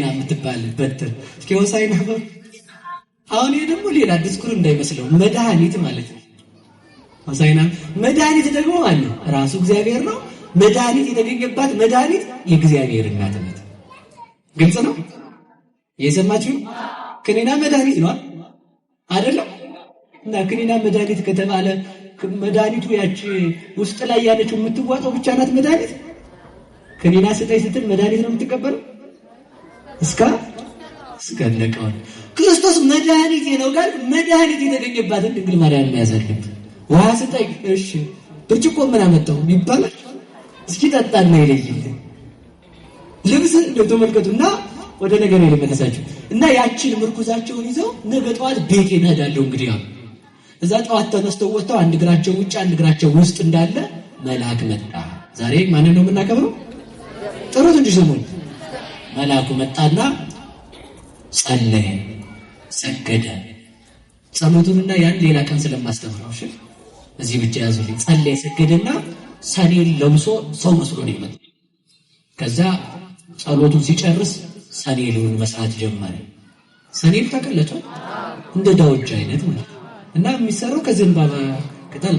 S1: የምትባል በትር። እስኪ ሆሳዕና አሁን ይሄ ደግሞ ሌላ ዲስኩር እንዳይመስለው መድኃኒት ማለት ነው። ሆሳዕና መድኃኒት ደግሞ ማለት ነው ራሱ እግዚአብሔር ነው። መድኃኒት የተገኘባት መድኃኒት የእግዚአብሔር እናት ናት። ግልጽ ነው። የሰማችሁ ክኒና መድኃኒት ነው አይደለም? እና ክኒና መድኃኒት ከተባለ መድኃኒቱ ያቺ ውስጥ ላይ ያለችው የምትዋጠው ብቻ ናት መድኃኒት። ክኒና ስጠኝ ስትል መድኃኒት ነው የምትቀበለው እስከነቀው። ክርስቶስ መድኃኒት ነው ጋር መድኃኒት የተገኘባትን ድንግል ማርያም ያዘልብ። ውሃ ስጠኝ፣ እሺ ብርጭቆ ምን አመጣው ይባላል? እስኪ ጠጣና ይለይልኝ። ልብስ ተመልከቱና ወደ ነገር ልመለሳችሁ እና ያቺን ምርኩዛቸውን ይዘው ነገ ጠዋት ቤት እሄዳለሁ እንግዲህ አሉ። እዛ ጠዋት ተነስተው ወጥተው አንድ እግራቸው ውጭ አንድ እግራቸው ውስጥ እንዳለ መልአክ መጣ። ዛሬ ማንን ነው የምናከብረው? ጥሩት እንጂ ስሙን። መልአኩ መጣና ጸለየ፣ ሰገደ። ጸሎቱንና ያን ሌላ ቀን ስለማስተምረው እሺ፣ እዚህ ብቻ ያዙልኝ። ጸለየ፣ ሰገደና ሰኔን ለብሶ ሰው መስሎ ነው የመጣው። ከዛ ጸሎቱን ሲጨርስ ሰኔሉን መስራት ጀመረ። ሰኔል ታቀለጠው እንደ ዳውጃ አይነት ማለት እና የሚሰራው ከዘንባባ ቅጠል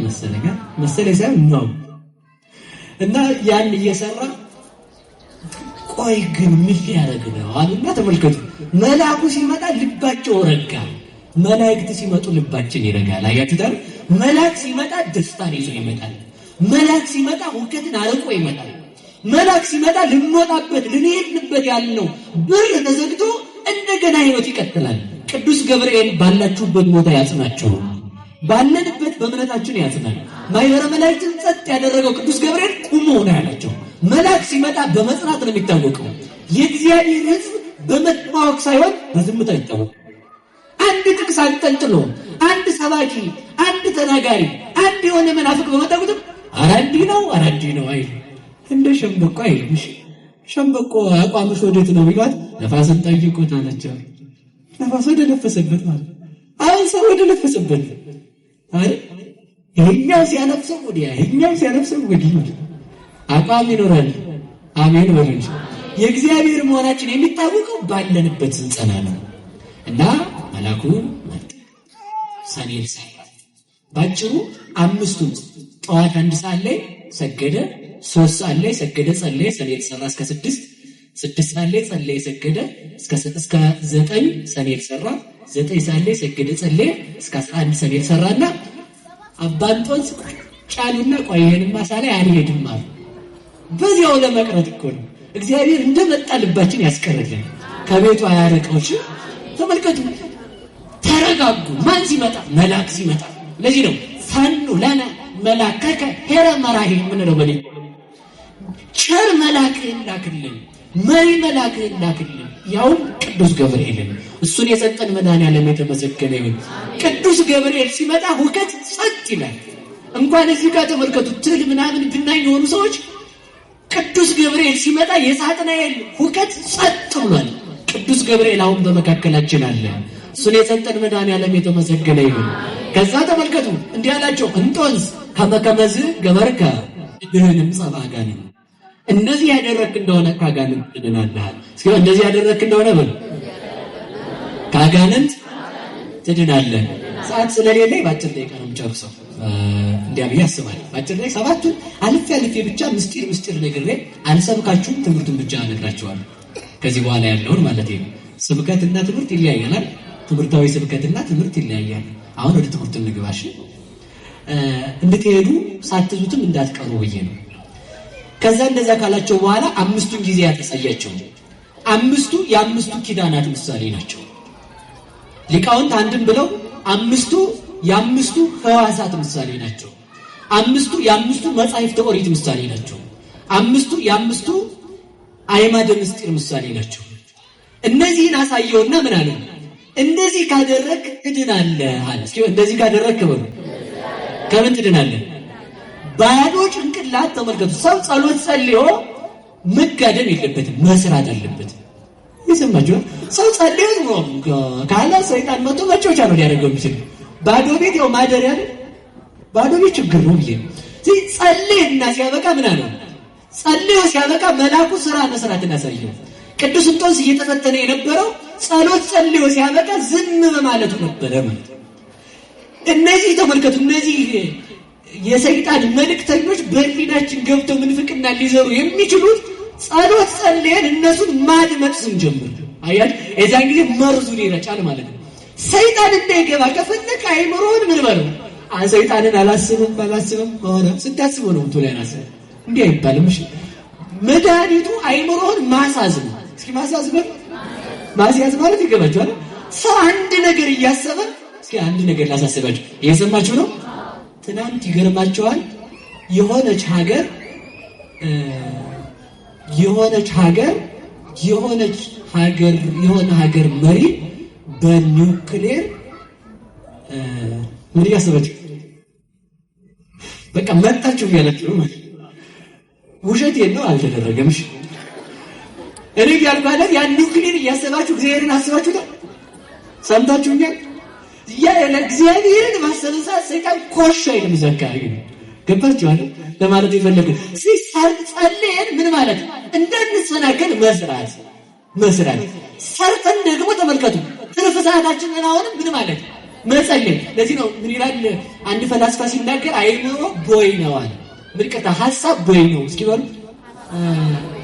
S1: መሰለኝ ሳይሆን ነው። እና ያን እየሰራ ቆይ ግን ምን ሊያደርግ ነው አሉና ተመልከቱ። መልአኩ ሲመጣ ልባቸው ረጋ። መላእክት ሲመጡ ልባችን ይረጋል። አያችሁታል? መልአክ ሲመጣ ደስታን ይዞ ይመጣል። መልአክ ሲመጣ ሁከትን አርቆ ይመጣል። መልአክ ሲመጣ ልንወጣበት ልንሄድንበት ያልነው በር ተዘግቶ እንደገና ሕይወት ይቀጥላል። ቅዱስ ገብርኤል ባላችሁበት ቦታ ያጽናችሁ፣ ባለንበት በእምነታችን ያጽናል። ማኅበረ መላእክትን ጸጥ ያደረገው ቅዱስ ገብርኤል ቁሙ ነው ያላቸው። መልአክ ሲመጣ በመጽናት ነው የሚታወቀው። የእግዚአብሔር ሕዝብ በመታወቅ ሳይሆን በዝምታ ይታወቅ። አንድ ጥቅስ አንጠልጥሎ አንድ ሰባኪ አንድ ተናጋሪ አንድ የሆነ መናፍቅ በመጣ ቁጥር ኧረ እንዲህ ነው አይል። እንደ ሸምበቆ አይልም። ሸምበቆ አቋምሽ ወዴት ነው ቢሏት ነፋስን ጠይቁት አለችው። ነፋስ ወደ ነፈሰበት ማለት አሁን ሰው ወደ ነፈሰበት አይደል? ይሄኛው ሲያነፍሰው ወዲያ ይሄኛው ሲያነፍሰው ወዲህ አቋም ይኖራል። አሜን በሉ እንጂ የእግዚአብሔር መሆናችን የሚታወቀው ባለንበት ስንጸና ነው። እና መልአኩ መጣ። ሰኔል ሳይ ባጭሩ አምስቱን ጠዋት 1 ሰዓት ላይ ሰገደ፣ 3 ሰዓት ላይ ሰገደ ጸለየ፣ ሰኔል ሰራ እስከ 6 ሰዓት ላይ ጸለየ ሰገደ እስከ 9 ሰኔል ሰራ፣ 9 ሰዓት ላይ ሰገደ ጸለየ እስከ 11 ሰኔል ሰራና አባንጦንስ ጫሉና ቆይ ይሄንማ ሳላይ አልሄድም አሉ። በዚያው ለመቅረት እኮ ነው እግዚአብሔር እንደመጣ ልባችን ያስቀርልን፣ ከቤቱ አያርቀውሽ። ተመልከቱ፣ ተረጋጉ። ማን ሲመጣ? መልአክ ሲመጣ። ለዚህ ነው ፈኑ ለነ መልአከከ ሄረ መራሂ ምንለው በሌ ቸር መልአክህን ላክልን፣ መሪ መልአክህን ላክልን፣ ያውም ቅዱስ ገብርኤልን። እሱን የሰጠን መድኃኔዓለም የተመሰገነ ይሁን። ቅዱስ ገብርኤል ሲመጣ ሁከት ጸጥ ይላል። እንኳን እዚህ ጋር ተመልከቱ፣ ትል ምናምን ብናኝ የሆኑ ሰዎች ቅዱስ ገብርኤል ሲመጣ የሳጥናኤል ሁከት ጸጥ ብሏል። ቅዱስ ገብርኤል አሁን በመካከላችን አለ። እሱን የሰጠን መድኃኔዓለም የተመሰገነ ይሁን። ከዛ ተመልከቱ እንዲህ አላቸው፣ እንጦንስ ከመከመዝ ገበርከ ድህንም ጸባ አጋንንት። እንደዚህ ያደረክ እንደሆነ ከአጋንንት ትድናለህ። እስኪ እንደዚህ ያደረክ እንደሆነ በል ከአጋንንት ትድናለህ። ሰዓት ስለሌለኝ በአጭር ደቂቃ ነው የምጨርሰው። እንዲያ ብዬ አስባለሁ። በአጭር ላይ 7ቱን አልፌ ብቻ ምስጢር ነግሬ አልሰብካችሁም፣ ትምህርቱን ብቻ እነግራችኋለሁ። ከዚህ በኋላ ያለውን ማለት ነው። ስብከትና ትምህርት ይለያያል። ትምህርታዊ ስብከትና ትምህርት ይለያያል። አሁን ወደ ትምህርቱ እንግባሽ። እንድትሄዱ ሳትዙትም እንዳትቀሩ ብዬ ነው። ከዛ እንደዛ ካላቸው በኋላ 5ቱን ጊዜ ያሳያቸው። 5ቱ የአምስቱ ኪዳናት ምሳሌ ናቸው። ሊቃውንት አንድም ብለው 5ቱ የአምስቱ ሕዋሳት ምሳሌ ናቸው። 5ቱ የአምስቱ መጻሕፍተ ኦሪት ምሳሌ ናቸው። 5ቱ የአምስቱ አዕማደ ምስጢር ምሳሌ ናቸው። እነዚህን አሳየውና ምን አለ? እንደዚህ ካደረክ ትድናለህ አለ። እስኪ እንደዚህ ካደረክ በሉ ከምን ትድናለህ? ባዶ ጭንቅላት ተመልከቱ። ሰው ጸሎት ጸልዮ መጋደም የለበትም፣ መስራት አለበት። ይሰማችሁ? ሰው ጸልዮ ነው ካለ ሰይጣን መጥቶ መጮቻ ነው ሊያደርገው የሚችል። ባዶ ቤት ያው ማደሪያ አይደል? ባዶ ቤት ችግር ነው ብዬ ጸልይና ሲያበቃ ምን አለ? ጸልዮ ሲያበቃ መልአኩ ስራ መስራትን ያሳየው። ቅዱስ እንጦንስ እየተፈተነ የነበረው ጸሎት ጸልዮ ሲያበቃ ዝም በማለቱ ነበረ ማለት። እነዚህ ተመልከቱ፣ እነዚህ የሰይጣን መልእክተኞች በህሊናችን ገብተው ምንፍቅና ሊዘሩ የሚችሉት ጸሎት ጸልየን እነሱን ማድመጥ ስንጀምር አያል የዛን ጊዜ መርዙን ይረጫል ማለት ነው። ሰይጣን እንዳይገባ ከፈለክ አይምሮን ምን በለው ሰይጣንን አላስብም ሆነ ስታስበው ነው እንትን ያናሰ እንዲህ አይባልም። እሺ መድኃኒቱ አይምሮን ማሳዝ ነው። እስኪ ማሳዝ በል ማስያዝ ማለት ይገባችኋል። ሰው አንድ ነገር እያሰበ እስኪ አንድ ነገር ላሳስባችሁ። እየሰማችሁ ነው? ትናንት ይገርማችኋል የሆነች ሀገር መሪ በኒውክሌር ምን እያሰበች በቃ መጣችሁ ያለችው ማለት ውሸት ነው፣ አልተደረገም። እሺ እኔ ያልባለት ያን ኒውክሌር እያሰባችሁ እግዚአብሔርን አስባችሁታል? ሰምታችሁኛል? ያ ለእግዚአብሔርን ማሰበሳ ሰይጣን ኮሽ አይልም። ዘካሪ ገባችኋል ለማለት ይፈልግ ሲጸልየን ምን ማለት እንዳንሰናከል መስራት ሰርተን ደግሞ ተመልከቱ ትርፍ ሰዓታችንን አሁንም ምን ማለት መጸለይ። ለዚህ ነው ምን ይላል አንድ ፈላስፋ ሲናገር አእምሮ ቦይ ነው አለ። ምልክታ ሐሳብ ቦይ ነው። እስኪ በሉ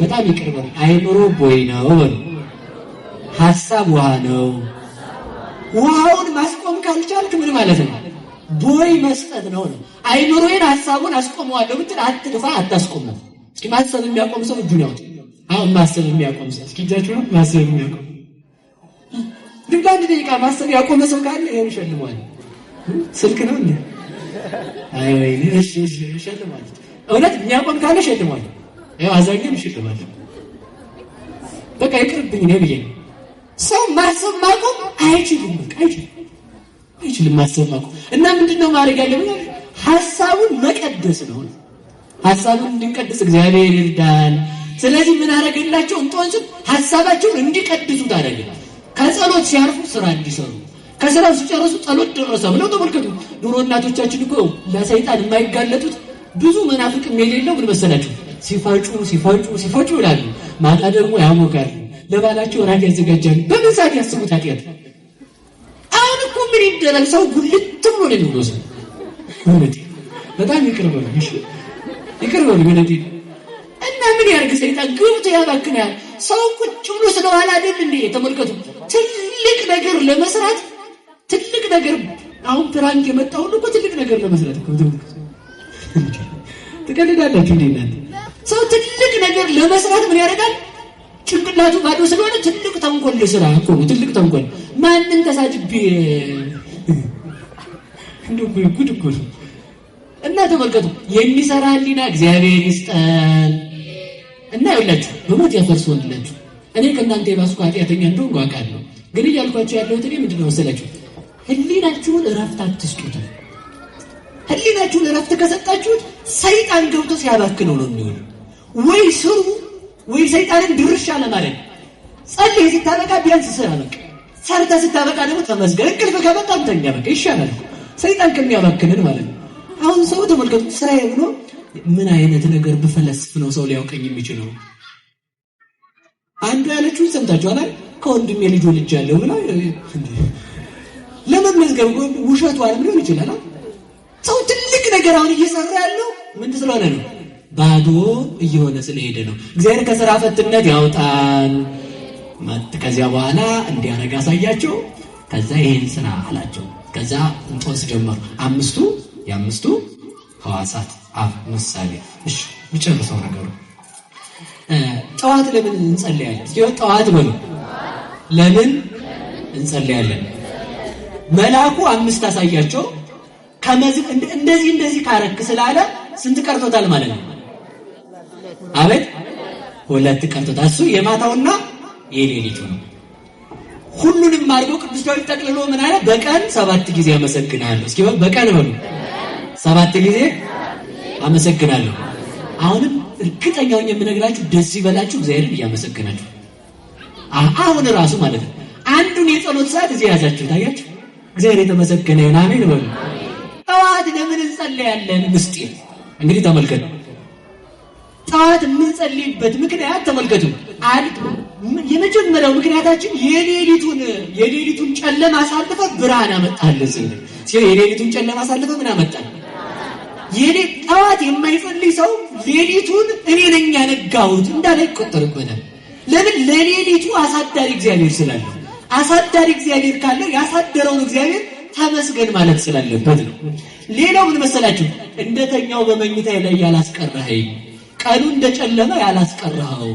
S1: በጣም ይቅርበል። አእምሮ ቦይ ነው በሉ። ሐሳብ ውሃ ነው። ውሃውን ማስቆም ካልቻልክ ምን ማለት ነው? ቦይ መስጠት ነው ነው። አእምሮዬን ሐሳቡን አስቆመዋለሁ ብትል አትልፋ፣ አታስቆመው። እስኪ ማሰብ የሚያቆም ሰው እጁን ያውጥ። አሁን ማሰብ የሚያቆም ሰው እስኪ እጃችሁ ነው። ማሰብ የሚያቆም ድንጋ አንድ ደቂቃ ማሰብ ያቆመ ሰው ካለ ይሄን ይሸልማል። ስልክ ነው እንዴ? አይ ወይ እሺ ይሸልማል። እውነት የሚያቆም ካለ ይሸልማል። ያው አዛኝም ይሸልማል። በቃ ይቅርብኝ ነው ብዬ ሰው ማሰብ ማቆም አይችልም። በቃ አይችልም ማሰብ ማቆም። እና ምንድነው ማድረግ ያለብን? ሐሳቡን መቀደስ ነው። ሐሳቡን እንድንቀድስ እግዚአብሔር ይርዳን። ስለዚህ ምን አደረገላቸው? እንጦንስን ሐሳባቸውን እንዲቀድሱ ታደረገ። ከጸሎት ሲያርፉ ስራ እንዲሰሩ፣ ከስራው ሲጨርሱ ጸሎት ደረሰ ብለው ተመልከቱ። ድሮ እናቶቻችን እኮ ለሰይጣን የማይጋለጡት ብዙ መናፍቅም የሌለው ምን መሰላችሁ? ሲፈጩ ይላሉ። ማታ ደግሞ ያሞጋሉ። ለባላቸው ራት ያዘጋጃሉ። በምን ሰዓት ያስቡት ኃጢአት። አሁን እኮ ምን ይደረግ ሰው ጉልት ብሎ ነው የሚወስድ። እውነት በጣም ይቅርበሉ እውነት። እና ምን ያርግ ሰይጣን ግብቶ ያባክናል። ሰው ቁጭ ብሎ ስለዋላ አይደል እንዴ? ተመልከቱ። ትልቅ ነገር ለመስራት ትልቅ ነገር አሁን ፕራንክ የመጣው ሁሉ እኮ ትልቅ ነገር ለመስራት እኮ ትቀልዳላችሁ እንዴ እናንተ? ሰው ትልቅ ነገር ለመስራት ምን ያደርጋል? ጭንቅላቱ ባዶ ስለሆነ ትልቅ ተንኮል ስራ እኮ ነው። ትልቅ ተንኮል ማንን ተሳድቤ እንደው ጉድ እኮ ነው። እና ተመልከቱ የሚሰራ ህሊና እግዚአብሔር ይስጠን። እና ይላችሁ በሞት ያፈርሶልላችሁ። እኔ ከእናንተ የባስኩ ኃጢአተኛ እንደሆንኩ አውቃለሁ። ግን እያልኳችሁ ያለሁት እኔ ምንድነው መሰላችሁ? ህሊናችሁን እረፍት አትስጡት። ህሊናችሁን እረፍት ከሰጣችሁት ሰይጣን ገብቶ ሲያባክነው ነው የሚሆነው። ወይ ስሩ ወይ ሰይጣንን ድርሻ ለማለት ጸልይ ሲታበቃ ቢያንስ ስራ በቃ ሰርተህ ስታበቃ ደግሞ ተመስገን። እንቅልፍ ከመጣም ተኛ በቃ ይሻላል ሰይጣን ከሚያባክንን ማለት ነው። አሁን ሰው ተመልከቱ ስራዬ ብሎ ምን አይነት ነገር ብፈለስፍ ነው ሰው ሊያውቀኝ የሚችለው? አንዱ ያለችውን ሰምታችኋል አይደል? ከወንድሜ ልጅ ወልጃለሁ ብላ ለመመዝገብ ውሸቱ አለም ሊሆን ይችላል። ሰው ትልቅ ነገር አሁን እየሰራ ያለው ምን ስለሆነ ነው? ባዶ እየሆነ ስለሄደ ነው። እግዚአብሔር ከሥራ ፈትነት ያውጣን። ከዚያ በኋላ እንዲያረጋ አሳያቸው። ከዛ ይሄን ስራ አላቸው። ከዛ እንጦንስ ጀመሩ። የአምስቱ ሐዋሳት አፍ ምሳሌ። እሺ ብጨርሰው ነገሩ ጠዋት ለምን እንጸልያለን? ጠዋት በሉ ለምን እንጸልያለን? መልአኩ 5 አሳያቸው። እንደዚህ ካረክ ስላለ ስንት ቀርቶታል ማለት ነው? አቤት 2 ቀርቶታል። እሱ የማታውና የሌሊቱ ነው። ሁሉንም አድርጎ ቅዱስ ዳዊት ጠቅልሎ ምን አለ? በቀን 7 ጊዜ አመሰግናለሁ። እስኪ በቀን በሉ 7 ጊዜ አመሰግናለሁ። አሁንም እርግጠኛ ሆኜ የምነግራችሁ ደስ ይበላችሁ፣ እግዚአብሔርን እያመሰግናችሁ አሁን ራሱ ማለት ነው። አንዱን የጸሎት ሰዓት እዚህ ያዛችሁ ታያችሁ። እግዚአብሔር የተመሰገነ ይሁን። አሜን በሉ። ጠዋት ለምን እንጸልያለን? ምስጢር እንግዲህ ተመልከቱ። ጠዋት የምንጸልይበት ምክንያት ተመልከቱ። የመጀመሪያው ምክንያታችን የሌሊቱን ጨለማ አሳልፈ ብርሃን አመጣለን ሲል የሌሊቱን ጨለማ አሳልፈ ምን አመጣለን? ጠዋት የማይጸልይ ሰው ሌሊቱን እኔ ነኝ ያነጋሁት እንዳለ ይቆጠርበታል። ለምን? ለሌሊቱ አሳዳሪ እግዚአብሔር ስላለ። አሳዳሪ እግዚአብሔር ካለው ያሳደረውን እግዚአብሔር ተመስገን ማለት ስላለበት ነው። ሌላው ምን መሰላችሁ? እንደተኛው በመኝታ ላይ ያላስቀረኸኝ፣ ቀኑ እንደጨለመ ያላስቀረኸው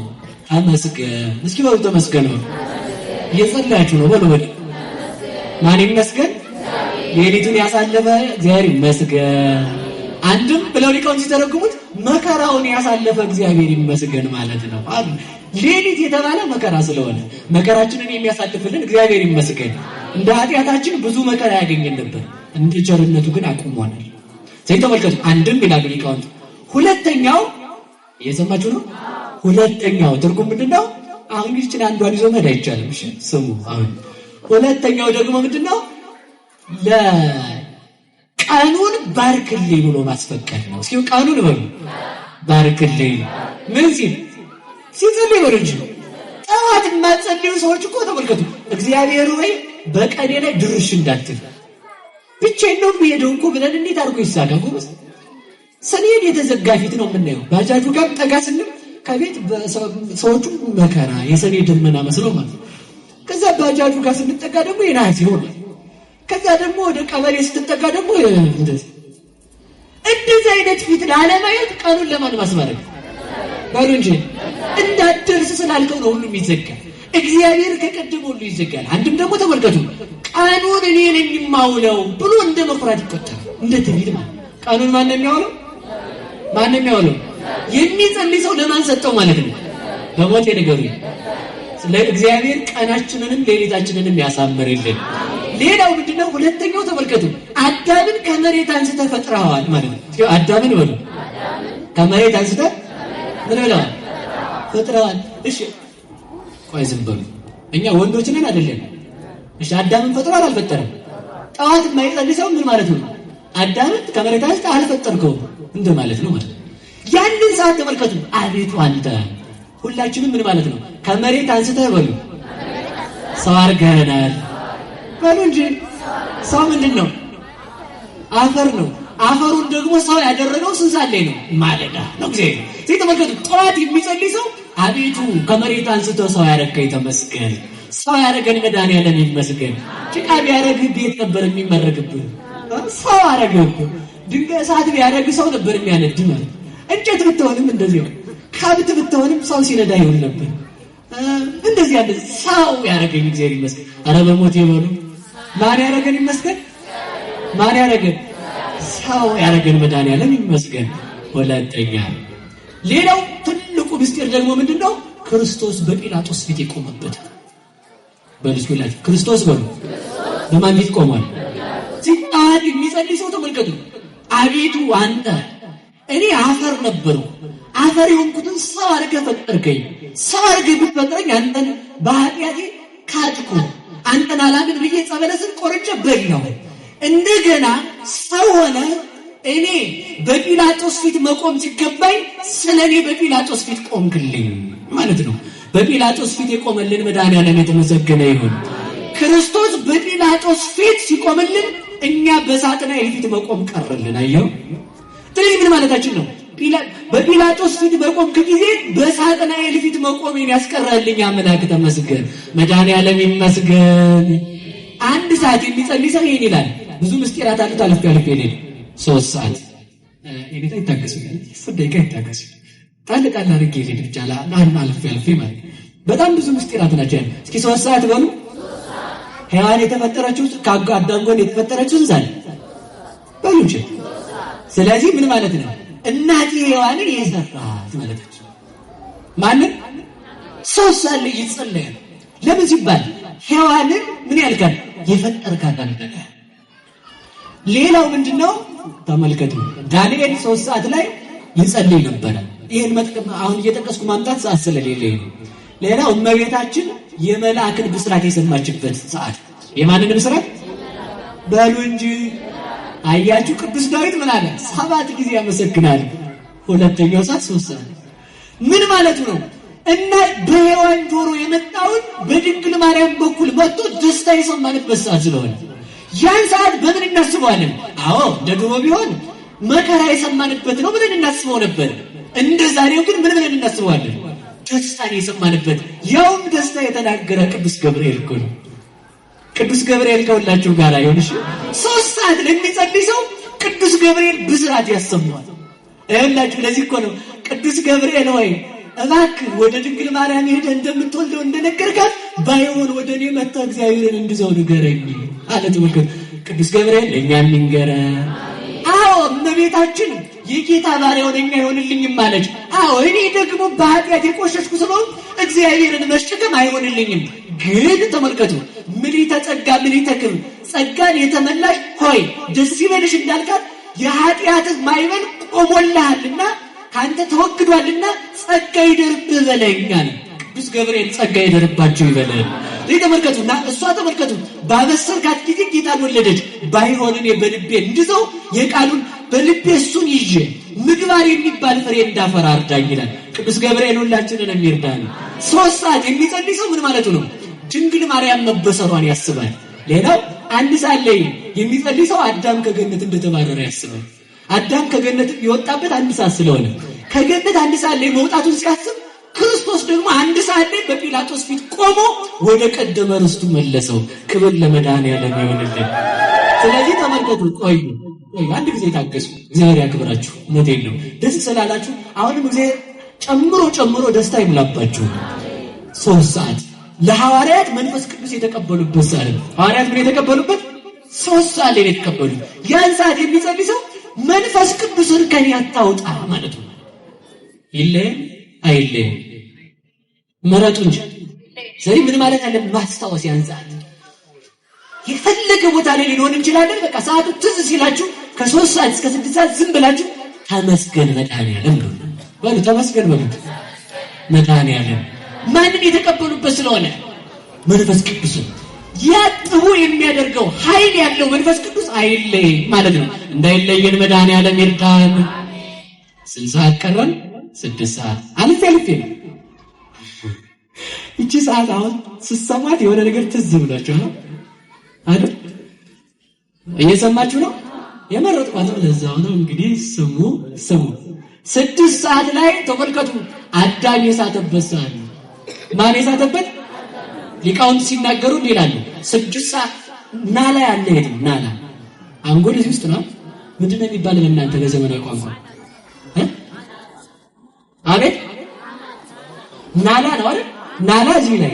S1: ተመስገን። እስኪ በሉ ተመስገን ነው። እየጸለያችሁ ነው። በሉ ማን ይመስገን? ሌሊቱን ያሳለፈ እግዚአብሔር ይመስገን። አንድም ብለው ሊቃውንት ሲተረጉሙት መከራውን ያሳለፈ እግዚአብሔር ይመስገን ማለት ነው። ሌሊት የተባለ መከራ ስለሆነ መከራችንን የሚያሳልፍልን እግዚአብሔር ይመስገን። እንደ ኃጢአታችን ብዙ መከራ ያገኘን ነበር፣ እንደ ቸርነቱ ግን አቁሟናል። ስለዚህ ተመልከቱ። አንድም ይላሉ ሊቃውንት። ሁለተኛው እየሰማችሁ ነው። ሁለተኛው ትርጉም ምንድነው? አሁን ይችን አንዷን ይዞ መሄድ አይቻልም። እሺ ስሙ። አሁን ሁለተኛው ደግሞ ምንድነው? ለቀኑን ባርክልኝ ብሎ ማስፈቀድ ነው። እስኪ ቀኑን በሉ ባርክልኝ። ምን ሲጸልይ በሉ እንጂ ጠዋት የማትጸልዩ ሰዎች እኮ ተመልከቱ። እግዚአብሔር ሆይ በቀኔ ላይ ድርሽ እንዳትል ብቻዬን ነው የምሄደው እኮ ብለን እንዴት አድርጎ ይሳጋል ጎበዝ። ሰኔን የተዘጋ ፊት ነው የምናየው። ባጃጁ ጋር ጠጋ ስንል ከቤት ሰዎቹ መከራ የሰኔ ደመና መስለው ማለት ነው። ከዛ ባጃጁ ጋር ስንጠጋ ደግሞ የነሐሴ ይሆናል። ከዛ ደግሞ ወደ ቀበሌ ስትጠጋ ደግሞ እንደዚህ አይነት ፊት ላለማየት ቀኑን ለማን ማስማረግ ባሉ እንጂ እንዳትደርስ ስላልከው ነው ሁሉም ይዘጋል። እግዚአብሔር ከቀደመ ሁሉ ይዘጋል። አንድም ደግሞ ተመልከቱ ቀኑን እኔ ነኝ የማውለው ብሎ እንደ መኩራት ይቆጠራል። እንደ ትዕቢት ማለት ቀኑን ማን ነው የሚያውለው? ማን ነው የሚያውለው? የሚጸልይ ሰው ለማን ሰጠው ማለት ነው? በሞት የነገሩኝ ለእግዚአብሔር ቀናችንንም ሌሊታችንንም ያሳምርልን። ሌላው ምንድነው? ሁለተኛው ተመልከቱ አዳምን ከመሬት አንስተህ ፈጥረዋል ማለት ነው። አዳምን በሉ ከመሬት አንስተህ ምን ብለዋል? ፈጥረዋል። እሺ ቆይ ዝም በሉ እኛ ወንዶች ነን አይደለም? እሺ አዳምን ፈጥሯል አልፈጠረም? ጠዋት የማይጸልይ ሰው ምን ማለት ነው? አዳምን ከመሬት አንስተህ አልፈጠርከውም እንደማለት ነው ማለት ነው። ያንን ሰዓት ተመልከቱ አቤቱ አንተ ሁላችንም ምን ማለት ነው? ከመሬት አንስተህ በሉ ሰው አድርገናል በሉ እንጂ ሰው ምንድን ነው? አፈር ነው። አፈሩን ደግሞ ሰው ያደረገው ስንት ሰዓት ላይ ነው? ማለዳ ነው ጊዜ ነው። ተመልከቱ ጠዋት የሚጸልይ ሰው አቤቱ ከመሬት አንስተህ ሰው ያደረገኝ ተመስገን፣ ሰው ያደረገን መድኃኒዓለም ይመስገን። ጭቃ ቢያደርግ ቤት ነበር የሚመረግብህ፣ ሰው አደረገህ። ድንጋይ እሳት ቢያደርግ ሰው ነበር የሚያነድ ማለት። እንጨት ብትሆንም እንደዚህ ነው። ከብት ብትሆንም ሰው ሲነዳ ይሆን ነበር። እንደዚህ ያለ ሰው ያደረገኝ እግዚአብሔር ይመስገን። ኧረ በሞት ይበሉ ማን ያደረገን ይመስገን? ማን ያደረገን? ሰው ያደረገን መድኃኒዓለም ይመስገን። ሁለተኛ ሌላው ትልቁ ምስጢር ደግሞ ምንድነው? ክርስቶስ በጲላጦስ ፊት የቆመበት በልስኩላችሁ ክርስቶስ በሉ በማን ፊት ቆሟል? ሲጣድ የሚጸልይ ሰው ተመልከቱ አቤቱ አንተ እኔ አፈር ነበሩ አፈር የሆንኩትን ሰው አድርገህ ፈጠርከኝ። ሰው አድርገህ ብትፈጥረኝ አንተን በኃጢአቴ ካድኩ። አንተን አላምን ብዬ ዕፀ በለስን ቆርጬ በላሁ። እንደገና ሰው ሆነ እኔ በጲላጦስ ፊት መቆም ሲገባኝ ስለኔ በጲላጦስ ፊት ቆምክልኝ ማለት ነው። በጲላጦስ ፊት የቆመልን መድኃኒዓለም የተመሰገነ ይሁን። ክርስቶስ በጲላጦስ ፊት ሲቆምልን እኛ በሳጥናኤል ፊት መቆም ቀረልን። አየው ስለዚህ ምን ማለታችን ነው? በጲላጦስ ፊት በቆምክ ጊዜ በሳጥናኤል ፊት መቆሜን ያስቀረልኝ አምላክ ተመስገን፣ መድኃኒዓለም ይመስገን። አንድ ሰዓት የሚጸልይ ሰው ይሄን ይላል። ብዙ ምስጢራት አሉት። አለፍ ያለፍ ይሄን 3 ሰዓት እኔታ ይታገሱ ፍደቂቃ ይታገሱ ታልቃላ አድርጌ ይሄድ ብቻ ለአንድ አለፍ ያለፍ ማለት በጣም ብዙ ምስጢራት ናቸው። እስኪ 3 ሰዓት በሉ። ሔዋን የተፈጠረችው ከአዳም ጎን የተፈጠረችው ዛሬ በሉ እንጂ። ስለዚህ ምን ማለት ነው? እናቴ ሔዋንን የሰራት ማለት ነው። ማንን? 3 ሰዓት ላይ ይጸልያል። ለምን ሲባል ሔዋንን ምን ያልካል? የፈጠርካት አንተ። ሌላው ምንድነው? ተመልከቱ ዳንኤል 3 ሰዓት ላይ ይጸልይ ነበር። ይሄን መጥቀም አሁን እየጠቀስኩ ማምጣት ሰዓት ስለሌለኝ ነው። ሌላው እመቤታችን የመላእክን ብስራት የሰማችበት ሰዓት። የማንን ብስራት በሉ እንጂ አያችሁ። ቅዱስ ዳዊት ምን አለ? 7 ጊዜ ያመሰግናል። ሁለተኛው ሰዓት 3 ሰዓት ምን ማለቱ ነው? እና በሔዋን ጆሮ የመጣውን በድንግል ማርያም በኩል መጥቶ ደስታ የሰማንበት ሰዓት ስለሆነ ያን ሰዓት በምን እናስበዋለን? አዎ እንደ ድሮ ቢሆን መከራ የሰማንበት ነው ብለን እናስበው ነበር። እንደ ዛሬው ግን ምን ብለን እናስበዋለን? ደስታን የሰማንበት። ያውም ደስታ የተናገረ ቅዱስ ገብርኤል እኮ ነው። ቅዱስ ገብርኤል ከሁላችሁ ጋር ይሁንሽ። 3 ሰዓት ለሚጸልይ ሰው ቅዱስ ገብርኤል ብስራት ያሰማዋል። እላችሁ ለዚህ እኮ ነው ቅዱስ ገብርኤል ሆይ እባክህ ወደ ድንግል ማርያም ሄደህ እንደምትወልደው እንደነገርካት ባይሆን ወደ እኔ መጥተህ እግዚአብሔርን እንድዘው ንገረኝ አለ። ተመልከቱ ቅዱስ ገብርኤል ለእኛም ይንገረ። አዎ እመቤታችን የጌታ ባሪያ ሆነኛ ይሆንልኝም አለች። አዎ እኔ ደግሞ በኃጢአት የቆሸሽኩ ስለሆንኩ እግዚአብሔርን መሸከም አይሆንልኝም። ግን ተመልከቱ ምልዕተ ጸጋ ምልዕተ ክብር ጸጋን የተመላሽ ሆይ ደስ ይበልሽ እንዳልካት የኃጢአትህ ማይበል ቆሞልሃልና ካንተ ተወግዷልና ጸጋ ይደርብህ በለኛል። ቅዱስ ገብርኤል ጸጋ ይደርባችሁ ይበላል። ተመልከቱና እሷ ተመልከቱ ባበሰርካት ጊዜ ጌታን ወለደች። ባይሆን እኔ በልቤ እንድዘው የቃሉን በልቤ እሱን ይዤ ምግባር የሚባል ፍሬ እንዳፈራ እርዳኝ ይላል ቅዱስ ገብርኤል። ሁላችንን የሚርዳን 3 ሰዓት የሚጸልይ ሰው ምን ማለቱ ነው? ድንግል ማርያም መበሰሯን ያስባል። ሌላው አንድ ሰዓት ላይ የሚጸልይ ሰው አዳም ከገነት እንደተባረረ ያስባል። አዳም ከገነት የወጣበት አንድ ሰዓት ስለሆነ ከገነት አንድ ሰዓት ላይ መውጣቱን ሲያስብ ክርስቶስ ደግሞ አንድ ሰዓት ላይ በጲላጦስ ፊት ቆሞ ወደ ቀደመ ርስቱ መለሰው። ክብር ለመድኃኔዓለም ይሁንልን። ስለዚህ ተመልከቱ። ቆዩ አንድ ጊዜ ታገሱ። እግዚአብሔር ያክብራችሁ። እውነቴን ነው። ደስ ስላላችሁ አሁንም እግዚአብሔር ጨምሮ ደስታ ይምላባችሁ። 3 ሰዓት ለሐዋርያት መንፈስ ቅዱስ የተቀበሉበት ሰዓት ነው። ሐዋርያት ምን የተቀበሉበት 3 ሰዓት ላይ የተቀበሉት። ያን ሰዓት የሚጸልይ ሰው መንፈስ ቅዱስን ከኔ አታውጣ ማለት ነው። ይለየም አይለየም መረጡ እንጂ። ስለዚህ ምን ማለት አለ? ማስታወስ። ያን ሰዓት የፈለገ ቦታ ላይ ሊሆን እንችላለን። በቃ ሰዓቱ ትዝ ሲላችሁ ከ3 ሰዓት እስከ 6 ሰዓት ዝም ብላችሁ ተመስገን መድኃኔዓለም በሉ። ተመስገን በሉ መድኃኔዓለም። ማንን የተቀበሉበት ስለሆነ? መንፈስ ቅዱስን። ያጥቡ የሚያደርገው ኃይል ያለው መንፈስ ቅዱስ አይለይ ማለት ነው። እንዳይለየን መድኃኔዓለም ይርዳን። 60 ሰዓት ቀረን። 6 ሰዓት አልፌ ነው። እቺ ሰዓት አሁን ስትሰማት የሆነ ነገር ትዝ ብሏችሁ ነው አይደል? እየሰማችሁ ነው። የመረጥኳትም ለዛው ነው። እንግዲህ ስሙ 6 ሰዓት ላይ ተመልከቱ። አዳም የሳተበት ሰዓት ነው። ማን የሳተበት? ሊቃውንት ሲናገሩ ይላሉ 6 ሰዓት ናላ ያለ የት ነው? ናላ አንጎል እዚህ ውስጥ ነው። ምንድነው የሚባለው እናንተ በዘመናዊ ቋንቋ? አቤት ናላ ነው አይደል? ናላ እዚህ ላይ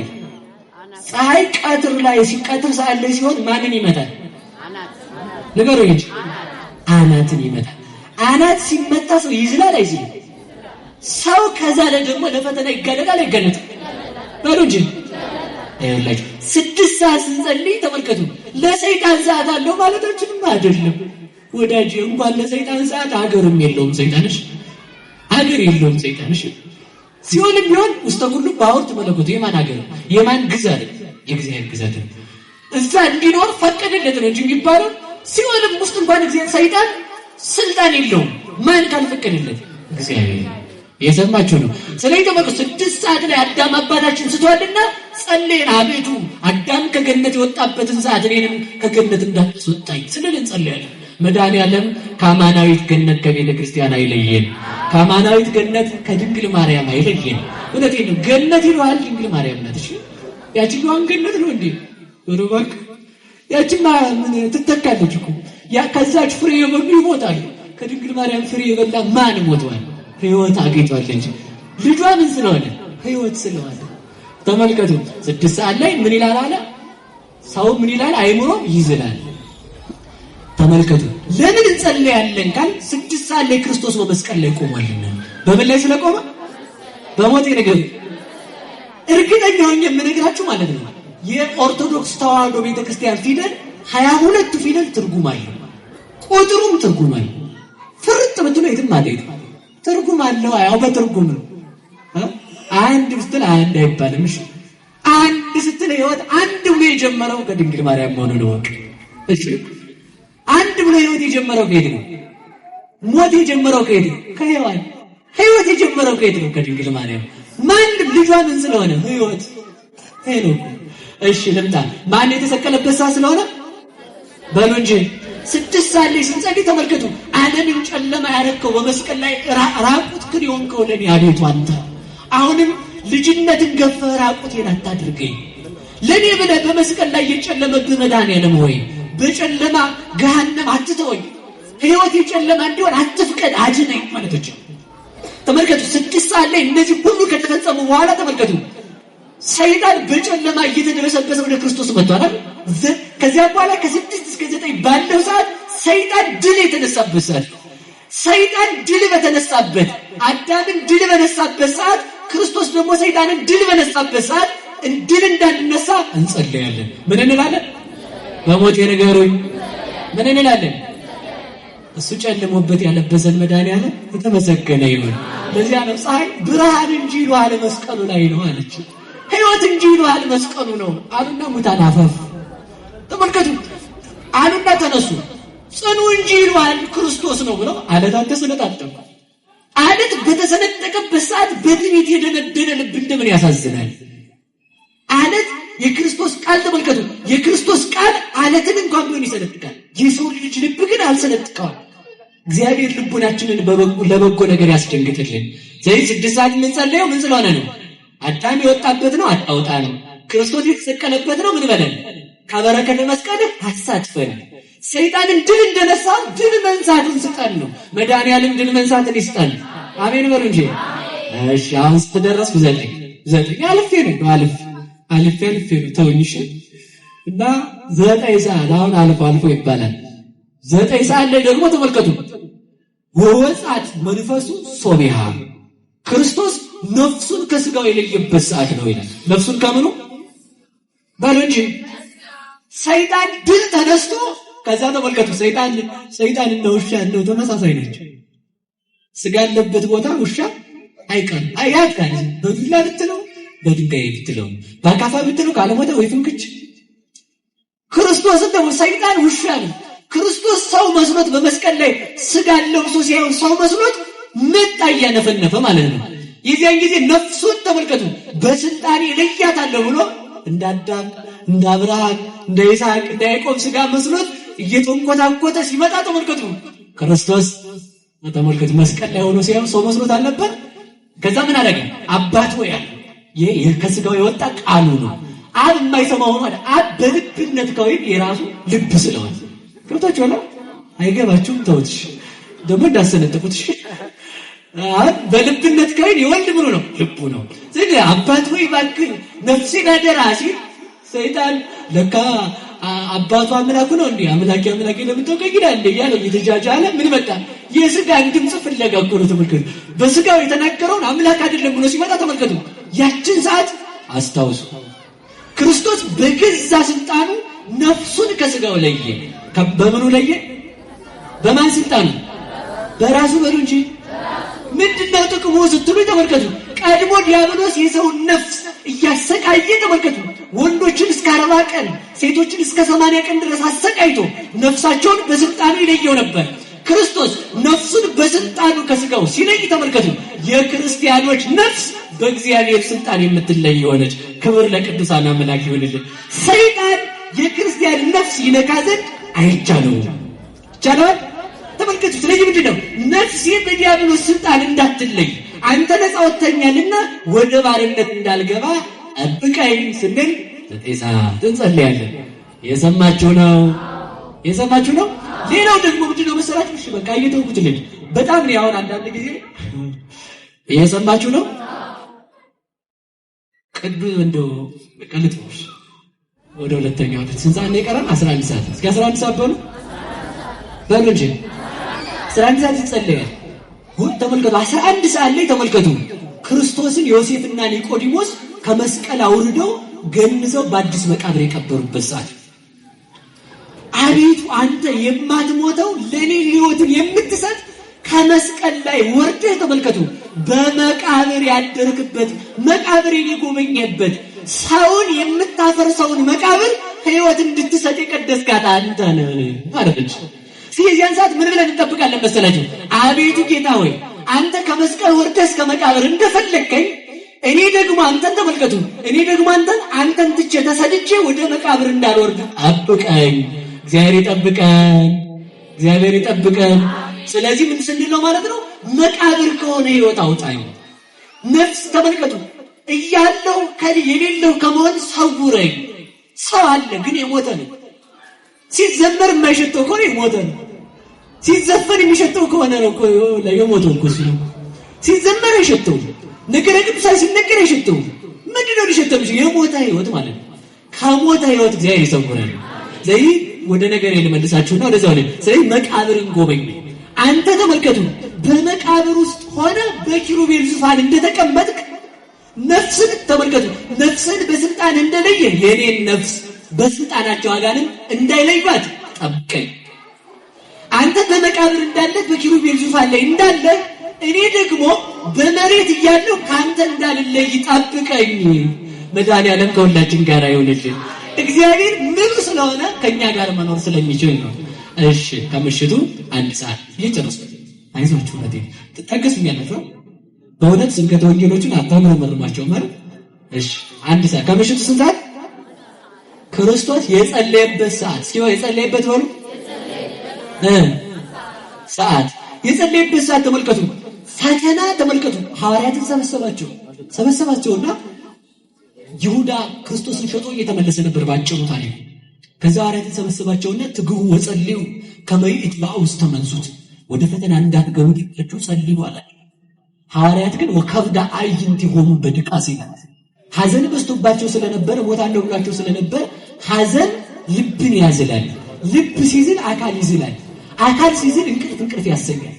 S1: ፀሐይ ቀትር ላይ ሲቀትር ሰዓት ላይ ሲሆን ማንን ይመታል? ንገሩኝ እንጂ አናትን ይመታል። አናት ሲመታ ሰው ይዝላል አይዝልም? ሰው ከዛ ላይ ደግሞ ለፈተና ይጋለጣል አይጋለጥም? በሉ እንጂ አይላችሁ። 6 ሰዓት ስንጸልይ ተመልከቱ። ለሰይጣን ሰዓት አለው ማለታችንም አይደለም ወዳጅ። እንኳን ለሰይጣን ሰዓት ሀገርም የለውም ሰይጣንሽ፣ ሀገር የለውም ሰይጣንሽ። ሲሆንም ቢሆን ውስጥ ሁሉ ባወርት መለኮቱ የማን ሀገር? የማን ግዛት? የእግዚአብሔር ግዛት። እዛ እንዲኖር ፈቀደለት ነው እንጂ የሚባለው ሲሆንም ውስጥ እንኳን እግዚአብሔር ሰይጣን ስልጣን የለውም። ማን ካልፈቀደለት? እግዚአብሔር። የሰማችሁ ነው። ስለዚህ ደግሞ 6 ሰዓት ላይ አዳም አባታችን ስቷልና ጸለየን። አቤቱ አዳም ከገነት የወጣበትን ሰዓት እኔንም ከገነት እንዳትወጣኝ ስንል እንጸልያለን። መድኃኔዓለም ከአማናዊት ገነት ከቤተ ክርስቲያን አይለየን። ከአማናዊት ገነት ከድንግል ማርያም አይለየን። እውነቴን ነው። ገነት ይሏል ድንግል ማርያም ናት። እሺ ያቺኛዋን ገነት ነው እንዴ? ወሩባክ ያቺማ ምን ትተካለች እኮ። ያ ከዛች ፍሬ የበሉ ይሞታሉ። ከድንግል ማርያም ፍሬ የበላ ማን ሞቷል? ሕይወት አግኝቷል እንጂ ልጇ ምን ስለሆነ? ሕይወት ስለሆነ። ተመልከቱ 6 ሰዓት ላይ ምን ይላል አለ? ሰው ምን ይላል? አይምሮ ይዝላል። ተመልከቱ። ለምን እንጸልያለን ካል 6 ሰዓት ላይ ክርስቶስ በመስቀል ላይ ቆሟልና። በምን ላይ ስለቆመ? በሞት ነገር እርግጠኛ ሆኜ የምነግራችሁ ማለት ነው። የኦርቶዶክስ ተዋህዶ ቤተክርስቲያን ፊደል 22 ፊደል ትርጉም አለው። ቁጥሩም ትርጉም አለው። ፍርጥ ብትሉ የትም ማለት ትርጉም አለው። ያው በትርጉም ነው። አንድ ስትል አንድ አይባልም። እሺ አንድ ስትል ህይወት አንድ ብሎ የጀመረው ከድንግል ማርያም መሆኑን ወቅ። እሺ አንድ ብሎ ህይወት የጀመረው ከየት ነው? ሞት የጀመረው ከየት ነው? ከሔዋን። ህይወት የጀመረው ከየት ነው? ከድንግል ማርያም። ማንም ልጇ ምን ስለሆነ? ህይወት ሄሎ። እሺ ልምጣ። ማን የተሰቀለበት ሰዓት ስለሆነ? በሉ እንጂ 6 ሰዓት ላይ ስንጸልይ ተመልከቱ። ዓለምን ጨለማ ያረከው በመስቀል ላይ ራቁት ክን የሆንከው ለኔ አቤቱ አንተ አሁንም ልጅነትን ገፈህ ራቁቴን አታድርገኝ። ለኔ ብለህ በመስቀል ላይ የጨለመብህ መድኃኔዓለም ሆይ በጨለማ ገሃነም አትተወኝ። ህይወት የጨለማ እንዲሆን አትፍቀድ፣ አድነኝ ማለቶች። ተመልከቱ 6 ሰዓት ላይ እነዚህ ሁሉ ከተፈጸሙ በኋላ ተመልከቱ ሰይጣን በጨለማ እየተደረሰበት ወደ ክርስቶስ መጥቷል። ከዚያ በኋላ ከ6 እስከ 9 ባለው ሰዓት ሰይጣን ድል የተነሳበት ሰዓት። ሰይጣን ድል በተነሳበት አዳምን ድል በነሳበት ሰዓት ክርስቶስ ደግሞ ሰይጣንን ድል በነሳበት ሰዓት ድል እንዳንነሳ እንጸልያለን። ምን እንላለን? በሞት የነገሩኝ ምን እንላለን? እሱ ጨልሞበት ያለበሰን መድኃኔዓለም የተመሰገነ ይሁን። ለዚያ ነው ፀሐይ ብርሃን እንጂ ይሏል መስቀሉ ላይ ነው አለች። ህይወት እንጂ ይሏል መስቀሉ ነው አሉና ሙታን አፈፍ። ተመልከቱ አሉና ተነሱ። ጽኑ እንጂ ይሏል ክርስቶስ ነው ብለው አለታት ተሰነጣጠቁ። አለት በተሰነጠቀበት ሰዓት በትዕቢት የደነደነ ልብ እንደምን ያሳዝናል። አለት የክርስቶስ ቃል ተመልከቱ። የክርስቶስ ቃል አለትን እንኳን ቢሆን ይሰነጥቃል። የሰው ልጅ ልብ ግን አልሰነጥቀዋል። እግዚአብሔር ልቡናችንን ለበጎ ነገር ያስደንግጥልን። ስለዚህ 6 ሰዓት የምንጸልየው ምን ስለሆነ ነው? አዳም የወጣበት ነው፣ አጣውጣ ነው። ክርስቶስ የተሰቀለበት ነው። ምን በለን? ከበረከተ መስቀልህ አሳትፈን። ሰይጣንን ድል እንደነሳ ድል መንሳትን ስጠን ነው። መድኃኒዓለም ድል መንሳትን ይስጠን። አሜን በሉ እንጂ። እሺ አሁን ስትደረስኩ ዘጠኝ አልፌ ነው ተውኝሽ እና 9 ሰዓት አሁን አልፎ ይባላል። 9 ሰዓት ላይ ደግሞ ተመልከቱ፣ ወወጻት መንፈሱ ሶቢሃ ክርስቶስ ነፍሱን ከስጋው የለየበት ሰዓት ነው ይላል። ነፍሱን ከምኑ ባሉ እንጂ ሰይጣን ድል ተነስቶ ከዛ ተመልከቱ፣ ሰይጣንና ውሻ እንደው ተመሳሳይ ናቸው። ስጋ ያለበት ቦታ ውሻ አይቀርም። አያትካል በዱላ ብትለው በድንጋይ ብትለው በአካፋ ብትለው ካለሞተ ወይ ፍንክች። ክርስቶስን ደግሞ ሰይጣን ውሻ ነው። ክርስቶስ ሰው መስሎት በመስቀል ላይ ስጋ ለብሶ ሲያዩ ሰው መስሎት መጣ እያነፈነፈ ማለት ነው። የዚያን ጊዜ ነፍሱን ተመልከቱ በስልጣኔ ለያታለሁ ብሎ እንደ አዳም እንደ አብርሃም እንደ ይስሐቅ እንደ ያዕቆብ ስጋ መስሎት እየተንኮታኮተ ሲመጣ ተመልከቱ ክርስቶስ ተመልከቱ መስቀል ላይ ሆኖ ሲያዩ ሰው መስሎት አልነበር። ከዛ ምን አደረገ? አባት ሆይ አለ። ይሄ ከስጋው የወጣ ቃሉ ነው። አብ የማይሰማው ሆኖ አለ። አብ በልብነት ከወይም የራሱ ልብ ስለሆነ ገብታችሁ አለ። አይገባችሁም? ተውት ደግሞ እንዳሰነጠቁት። አብ በልብነት ከወይም የወልድ ምኑ ነው? ልቡ ነው። ስለዚህ አባት ሆይ እባክህ ነፍሴን አደራ ሲል ሰይጣን ለካ አባቱ አምላኩ ነው እንዴ? አምላኬ ለምትወቀኝ ይላል እንዴ ያለው እየተጃጃለ ምን መጣ? የስጋን ድምጽ ፍለጋ እኮ ነው። ተመልከቱ በስጋው የተናገረውን አምላክ አይደለም ብሎ ሲመጣ ተመልከቱ። ያችን ሰዓት አስታውሱ። ክርስቶስ በገዛ ስልጣኑ ነፍሱን ከስጋው ለየ። በምኑ ለየ? በማን ስልጣኑ? በራሱ በሉ እንጂ። ምንድነው ጥቅሙ ስትሉ ተመልከቱ። ቀድሞ ዲያብሎስ የሰውን ነፍስ እያሰቃየ ተመልከቱ ወንዶችን እስከ 40 ቀን ሴቶችን እስከ 80 ቀን ድረስ አሰቃይቶ ነፍሳቸውን በስልጣኑ ይለየው ነበር። ክርስቶስ ነፍሱን በስልጣኑ ከስጋው ሲለይ ተመልከቱ የክርስቲያኖች ነፍስ በእግዚአብሔር ስልጣን የምትለይ ሆነች። ክብር ለቅዱሳን አምላክ ይሁንልን። ሰይጣን የክርስቲያን ነፍስ ይነካ ዘንድ አይቻለውም። ይቻላል? ተመልከቱ። ስለዚህ ምንድነው ነፍሴ በዲያብሎስ ስልጣን እንዳትለይ አንተ ነፃ ወጥተኛልና ወደ ባርነት እንዳልገባ ጠብቀኝ ስንል 9 ሰዓት እንጸልያለን። የሰማችሁ ነው? ሌላው ደግሞ ምንድነው መሰላችሁ? እሺ በቃ እየተውኩትልኝ በጣም ነው። አሁን አንዳንድ ጊዜ እየሰማችሁ ነው? ቅዱስ እንደው ቀልጥሽ ወደ ሁለተኛው ስንት ሰዓት ነው የቀረን? 11 ሰዓት። እስከ 11 ሰዓት በሉ እንጂ 11 ሰዓት ይጸልያል። ተመልከቱ 11 ሰዓት ላይ ተመልከቱ ክርስቶስን ዮሴፍና ኒቆዲሞስ ከመስቀል አውርደው ገንዘው በአዲስ መቃብር የቀበሩበት ሰዓት። አቤቱ አንተ የማትሞተው ለኔ ሕይወትን የምትሰጥ ከመስቀል ላይ ወርደህ ተመልከቱ በመቃብር ያደርክበት መቃብርን የጎበኘበት ሰውን የምታፈርሰውን መቃብር ሕይወት እንድትሰጥ የቀደስካት አንተ ነህ አለች። ስለዚህ ሰዓት ምን ብለን እንጠብቃለን መሰላችሁ? አቤቱ ጌታ ሆይ አንተ ከመስቀል ወርደህ እስከ መቃብር እንደፈለከኝ እኔ ደግሞ አንተን ተመልከቱ እኔ ደግሞ አንተን ትቼ ተሰድቼ ወደ መቃብር እንዳልወርድ አጥብቀኝ። እግዚአብሔር ይጠብቀን። ስለዚህ ምን ስንል ነው ማለት ነው? መቃብር ከሆነ ሕይወት አውጣኝ። ነፍስ ተመልከቱ እያለው የሌለው ከመሆን ሰውረኝ። ሰው አለ ግን የሞተ ነው። ሲዘመር የማይሸተው ከሆነ የሞተ ነው። ሲዘፈን የሚሸተው ከሆነ ነው እኮ የሞተው እኮ እሱ ነው። ሲዘመር አይሸተው፣ ነገረ ቅዱሳን ሲነገር አይሸተው። ምንድነው ሊሸተው? የሞተ ሕይወት ማለት ነው። ከሞተ ሕይወት እግዚአብሔር ይሰውራል። ስለዚህ ወደ ነገር ልመልሳችሁና ወደዛው ላይ ስለዚህ መቃብርን ጎበኝ። አንተ ተመልከቱ በመቃብር ውስጥ ሆነ በኪሩቤል ዙፋን እንደተቀመጥክ ነፍስን ተመልከቱ ነፍስን በስልጣን እንደለየ የኔን ነፍስ በስልጣናቸው አጋንን እንዳይለዩት ጠብቀኝ። አንተ በመቃብር እንዳለ በኪሩቤል ዙፋን ላይ እንዳለ እኔ ደግሞ በመሬት እያለሁ ካንተ እንዳልለይ ጠብቀኝ። መድኃኒዓለም ከሁላችን ጋር ይሁንልን። እግዚአብሔር ምሉ ስለሆነ ከኛ ጋር መኖር ስለሚችል ነው። እሺ ከምሽቱ 1 ሰዓት ይጨርሱ። አይዟችሁ ወዴ ተጠቅሱኛላችሁ። በእውነት ስብከተ ወንጌሎችን አታምረመርማቸው ማለት እሺ 1 ሰዓት ከምሽቱ ስንት ሰዓት? ክርስቶስ የጸለየበት ሰዓት ሲሆን የጸለየበት በሉ ሰዓት የጸለየበት ሰዓት ተመልከቱ። ፈተና ተመልከቱ። ሐዋርያትን ሰበሰባቸውና ይሁዳ ክርስቶስን ሸጦ እየተመለሰ ነበር ባጭሩ ታሪክ። ከዛ ሐዋርያትን ሰበሰባቸውና ትግቡ ወጸልዩ ከመ ይትባኡ ውስተ መንሱት፣ ወደ ፈተና እንዳትገቡ ጥቂቶቹ ጸልዩ አላቸው። ሐዋርያት ግን ወከብዳ አዕይንት የሆኑ በድቃሴ ሐዘን በዝቶባቸው ስለነበረ ሞታለሁ ብሏቸው ስለነበረ ሐዘን ልብን ያዝላል። ልብ ሲዝል አካል ይዝላል። አካል ሲዝል እንቅልፍ ያሰኛል።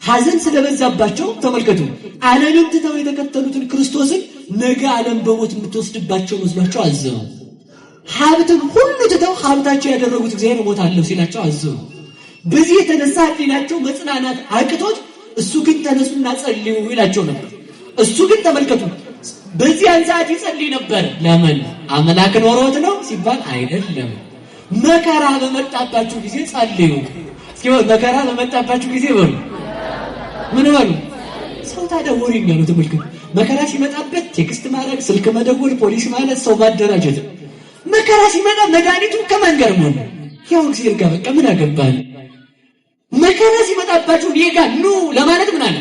S1: ሐዘን ስለበዛባቸው ተመልከቱ፣ ዓለምን ትተው የተከተሉትን ክርስቶስን ነገ ዓለም በሞት የምትወስድባቸው መስሏቸው አዘኑ። ሀብትን ሁሉ ትተው ሀብታቸው ያደረጉት እግዚአብሔር እሞታለሁ ሲላቸው አዘኑ። በዚህ የተነሳ ሕሊናቸው መጽናናት አቅቶት እሱ ግን ተነሱና ጸልዩ ይላቸው ነበር። እሱ ግን ተመልከቱ በዚያን ሰዓት ይጸልይ ነበር። ለምን? አምላክ ኖሮት ነው ሲባል አይደለም። መከራ በመጣባችሁ ጊዜ ጸልዩ። እስኪ መከራ በመጣባችሁ ጊዜ በሉ ምን በሉ? ሰው ታዲያ ወሬኛ ነው። ተመልከቱ መከራ ሲመጣበት ቴክስት ማድረግ፣ ስልክ መደወል፣ ፖሊስ ማለት፣ ሰው ማደራጀት። መከራ ሲመጣ መድኃኒቱ ከመንገር ነው። ያው እግዚአብሔር ጋር በቃ ምን አገባን? መከራ ሲመጣባችሁ ይጋ ኑ ለማለት ምን አለ?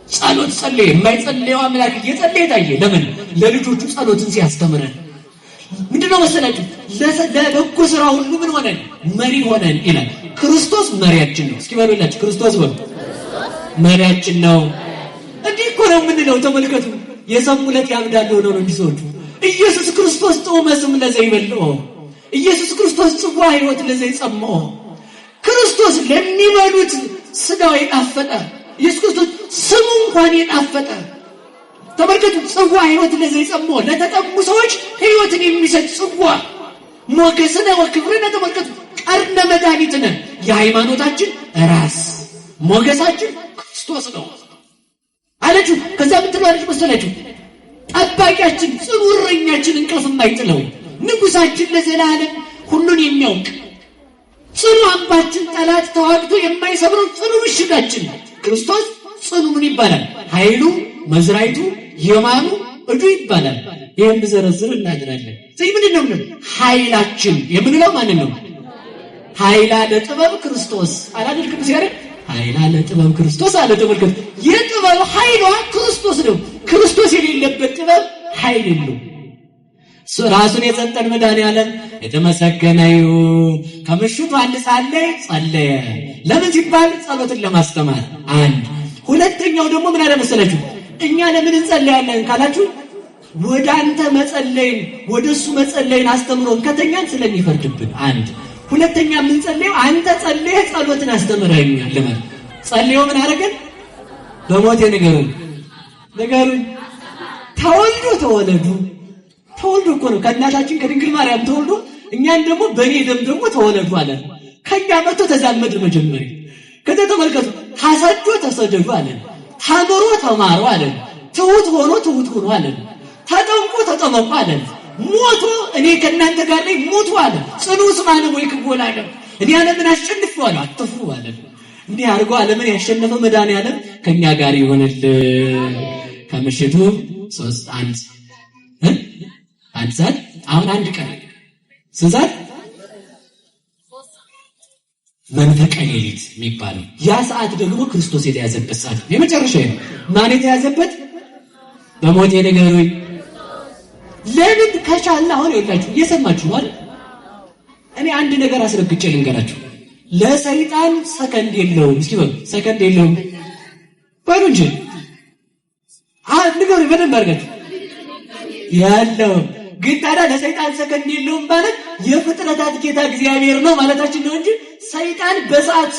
S1: ጸሎት ጸልይ። የማይጸልየው አምላክ እየጸለየ ታየ። ለምን? ለልጆቹ ጸሎትን ሲያስተምረን ምንድነው መሰላችሁ? ለበጎ ስራ ሁሉ ምን ሆነን? መሪ ሆነን ይላል። ክርስቶስ መሪያችን ነው። እስኪ በሉላችሁ ክርስቶስ በሉ መሪያችን ነው። እንዲህ እኮ ነው የምንለው። ተመልከቱ የሰሙለት ያብዳል ሆነው ነው እንዲሰውቱ። ኢየሱስ ክርስቶስ ጦመ ስም ለዘይበልዖ፣ ኢየሱስ ክርስቶስ ጽዋ ሕይወት ለዘይጸምዖ። ክርስቶስ ለሚበሉት ስጋው የጣፈጠ ኢየሱስ ክርስቶስ ስሙ እንኳን የጣፈጠ ተመልከቱ። ጽዋ ሕይወት ለዘይጸምዖ፣ ለተጠሙ ሰዎች ሕይወትን የሚሰጥ ጽዋ ሞገስነ ወክብርነ። ተመልከቱ ቀርነ መድኃኒትነ፣ የሃይማኖታችን ራስ ሞገሳችን ክርስቶስ ነው አለችው። ከዛ ምን ትላለች መሰላችሁ? ጠባቂያችን፣ ጽኑ እረኛችን፣ እንቅልፍ የማይጥለው ንጉሳችን፣ ለዘላለም ሁሉን የሚያውቅ ጽኑ አምባችን፣ ጠላት ተዋግቶ የማይሰብረው ጽኑ ምሽጋችን ክርስቶስ ጽኑ ምን ይባላል? ኃይሉ መዝራይቱ የማኑ እጁ ይባላል። ይህን ብዘረዝር እናድራለን። ስለዚህ ምንድን ነው ኃይላችን የምንለው? ማንን ነው? ኃይላ ለጥበብ ክርስቶስ አላደል ቅዱስ ያሬድ ኃይላ ለጥበብ ክርስቶስ አለ። ተመልከቱ የጥበብ ኃይሏ ክርስቶስ ነው። ክርስቶስ የሌለበት ጥበብ ኃይል የለውም። ራሱን የሰጠን መድኃኔዓለም የተመሰገነ ይሁን። ከምሽቱ 1 ሰዓት ላይ ጸለየ። ለምን ሲባል ጸሎትን ለማስተማር አንድ። ሁለተኛው ደግሞ ምን አለ መሰላችሁ? እኛ ለምን እንጸለያለን ካላችሁ ወደ አንተ መጸለይን ወደ እሱ መጸለይን አስተምሮን ከተኛን ስለሚፈርድብን አንድ። ሁለተኛ ምን ጸለየው? አንተ ጸለየ ጸሎትን አስተምረኛል ለማለት ጸለየው። ምን አደረገን? በሞቴ ንገሩኝ ተወለዱ ተወልዶ እኮ ነው ከእናታችን ከድንግል ማርያም ተወልዶ እኛን ደግሞ በእኔ ደም ደግሞ ተወለዱ አለ። ከኛ መጥቶ ተዛመድ መጀመሪያ። ከዛ ተመልከቱ ሐሰዶ ተሰደዱ አለ። ተምሮ ተማሩ አለ። ትሁት ሆኖ አለ። ተጠምቆ ተጠመቁ አለ። ሞቶ እኔ ከእናንተ ጋር ነኝ ሞቱ አለ። ጽኑ ስማነ ወይ ክቦል አለ። እኔ ዓለምን አሸንፌዋለሁ አትፍሩ አለ። እንዲህ አድርጎ ዓለምን ያሸነፈ መድኃኔዓለም ከኛ ጋር ይሆንልን። ከምሽቱ 1 ሰዓት አሁን 1 ቀን ስንት መንፈቀ ሌሊት የሚባለው ያ ሰዓት ደግሞ ክርስቶስ የተያዘበት ሰዓት የመጨረሻ ነው። ማን የተያዘበት? በሞቴ ንገሩኝ። ለምን ከቻልን አሁን ይወላችሁ እየሰማችሁ አይደል? እኔ አንድ ነገር አስረግጬ ልንገራችሁ። ለሰይጣን ሰከንድ የለውም። እስኪ በሉ ሰከንድ የለውም በሉ እንጂ ንገሩ በደንብ አድርጋችሁ ያለው ግን ታዲያ ለሰይጣን ሰከንድ የለውም ማለት የፍጥረታት ጌታ እግዚአብሔር ነው ማለታችን ነው እንጂ ሰይጣን በሰዓት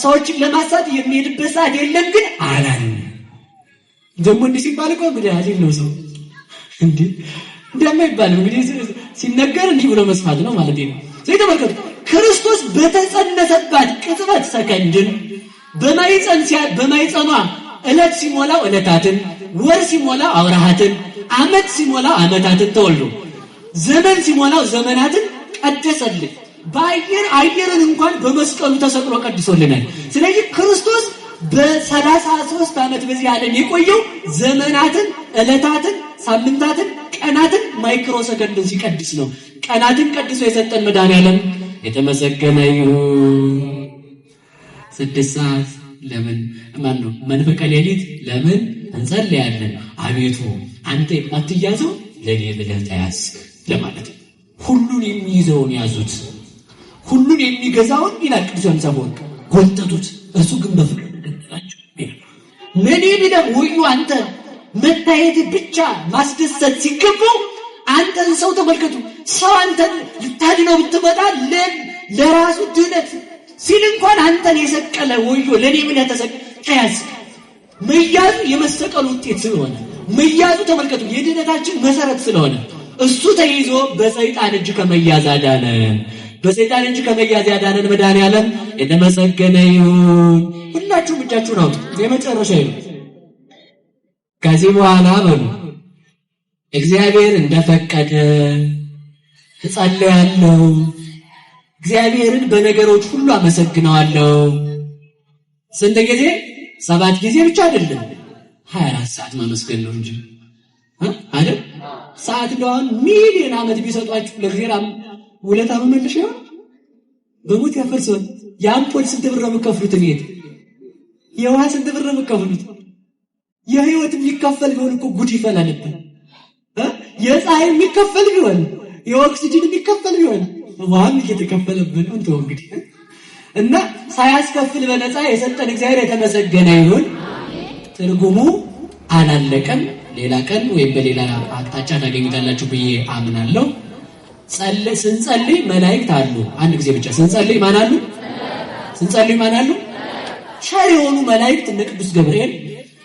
S1: ሰዎችን ለማሳት የሚሄድበት ሰዓት የለም። ግን አላን ደግሞ እንዲህ ሲባል እኮ እንግዲህ አሊል ነው ሰው እንዲህ እንደማይባል እንግዲህ ሲነገር እንዲህ ብሎ መስማት ነው ማለት ነው። ስለዚህ ተመልከቱ ክርስቶስ በተጸነሰባት ቅጽበት ሰከንድን በማይጸኗ ዕለት ሲሞላው ዕለታትን፣ ወር ሲሞላው አውራሃትን፣ ዓመት ሲሞላው ዓመታትን ተወልዶ ዘመን ሲሞላው ዘመናትን ቀደሰልን። አየርን እንኳን በመስቀሉ ተሰቅሎ ቀድሶልናል። ስለዚህ ክርስቶስ በ33 ዓመት በዚህ ዓለም የቆየው ዘመናትን፣ ዕለታትን፣ ሳምንታትን፣ ቀናትን ማይክሮ ሰከንድን ሲቀድስ ነው። ቀናትን ቀድሶ የሰጠን መድኃኒዓለም የተመሰገነ ይሁን። 6 ሰዓት ለምን ማነው መንፈቀ ሌሊት ለምን እንጸልያለን? አቤቱ አንተ የማትያዘው ለኔ ብለህ ተያዝክ ለማለት ነው። ሁሉን የሚይዘውን ያዙት፣ ሁሉን የሚገዛውን ይላል ቅዱስ ዮሐንስ አፈወርቅ ጎንጠጡት፣ እሱ ግን በፍቅር ተከተላቸው። ለኔ ብለህ ወዮ አንተ መታየት ብቻ ማስደሰት ሲገባው አንተን ሰው ተመልከቱ። ሰው አንተን ልታድነው ብትመጣ ለራሱ ድነት ሲል እንኳን አንተን የሰቀለ ወዮ ለኔ ብለህ ተያዝክ። መያዙ የመሰቀሉ ውጤት ስለሆነ መያዙ ተመልከቱ የድነታችን መሰረት ስለሆነ እሱ ተይዞ በሰይጣን እጅ ከመያዝ አዳነን። በሰይጣን እጅ ከመያዝ ያዳነን መድኃኒዓለም የተመሰገነ ይሁን። ሁላችሁም እጃችሁን አውጡ። የመጨረሻ ይሁን። ከዚህ በኋላ በሉ እግዚአብሔር እንደፈቀደ እጸልያለሁ፣ እግዚአብሔርን በነገሮች ሁሉ አመሰግነዋለሁ። ስንት ጊዜ? 7 ጊዜ ብቻ አይደለም 24 ሰዓት ማመስገን ነው እንጂ አይደል? ሰዓት እንደው ሚሊዮን ዓመት ቢሰጧችሁ ለእግዚአብሔር ውለታ መመለሻ ይሆን? በሞት ያፈርሰዋል። የአምፖል ስንት ብር ነው የምትከፍሉት? ቤት የውሃ ስንት ብር ነው የምትከፍሉት? የህይወት የሚከፈል ቢሆን እኮ ጉድ ይፈላ ነበር። የፀሐይ የሚከፈል ቢሆን የኦክሲጅን የሚከፈል ቢሆን ውሃም እየተከፈለብን ነው። እንተው እንግዲህ እና ሳያስከፍል በነፃ የሰጠን እግዚአብሔር የተመሰገነ ይሁን። ትርጉሙ አላለቀም። ሌላ ቀን ወይም በሌላ አቅጣጫ ታገኙታላችሁ ብዬ አምናለሁ። ስንጸልይ መላእክት አሉ። አንድ ጊዜ ብቻ ስንጸልይ ማን አሉ? ስንጸልይ ማን አሉ? ቸር የሆኑ መላእክት እነ ቅዱስ ገብርኤል፣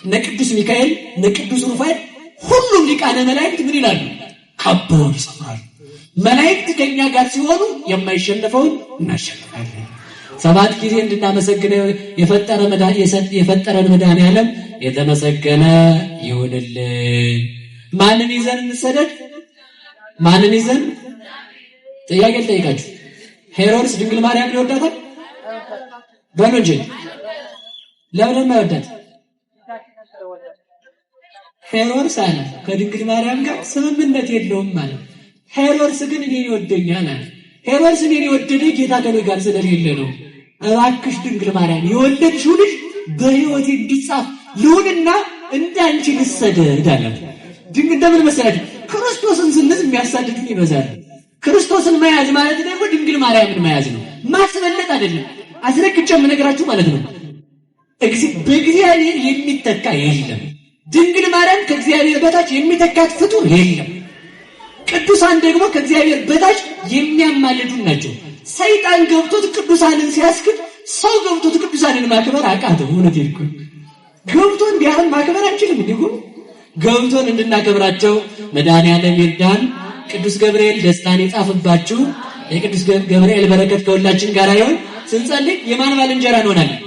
S1: እነ ቅዱስ ሚካኤል፣ እነ ቅዱስ ሩፋኤል ሁሉም ሊቃነ መላእክት ምን ይላሉ? ከበውን ይሰፍራሉ። መላእክት ከኛ ጋር ሲሆኑ የማይሸነፈውን እናሸንፋለን። 7 ጊዜ እንድናመሰግነው የፈጠረን መድኃኒዓለም የተመሰገነ ይሁንልን። ማንን ይዘን እንሰደድ? ማንን ይዘን? ጥያቄ ልጠይቃችሁ። ሄሮድስ ድንግል ማርያም ይወዳታል? በሉ እንጂ ለምን አይወዳት? ሄሮድስ አለ ከድንግል ማርያም ጋር ስምምነት የለውም ማለት። ሄሮድስ ግን እኔን ይወደኛል አለ። ሄሮድስ እኔን የወደደኝ ጌታ ከኔ ጋር ስለሌለ ነው። እባክሽ ድንግል ማርያም የወለድሽው ልጅ በሕይወቴ እንዲጻፍ ልሁንና እንዳንቺ ልሰደድ አላት። እንደምን መሰላችሁ? ክርስቶስን ስንዝ የሚያሳድዱን ይበዛል። ክርስቶስን መያዝ ማለት ደግሞ ድንግል ማርያምን መያዝ ነው። ማስበለጥ አይደለም። አስረግጬ የምነግራችሁ ማለት ነው። በእግዚአብሔር የሚተካ የለም። ድንግል ማርያም ከእግዚአብሔር በታች የሚተካት ፍጡር የለም። ቅዱሳን ደግሞ ከእግዚአብሔር በታች የሚያማልዱ ናቸው። ሰይጣን ገብቶት ቅዱሳንን ሲያስክድ ሰው ገብቶት ቅዱሳንን ማክበር አቃተው። እውነቴን እኮ ገብቶን ቢያህል ማክበር አንችልም። እንዲሁ ገብቶን እንድናከብራቸው መድኃኒዓለም ይርዳን። ቅዱስ ገብርኤል ደስታን ይጻፍባችሁ። የቅዱስ ገብርኤል በረከት ከሁላችን ጋር ይሁን። ስንጸልይ የማን ባልንጀራ እንሆናለን?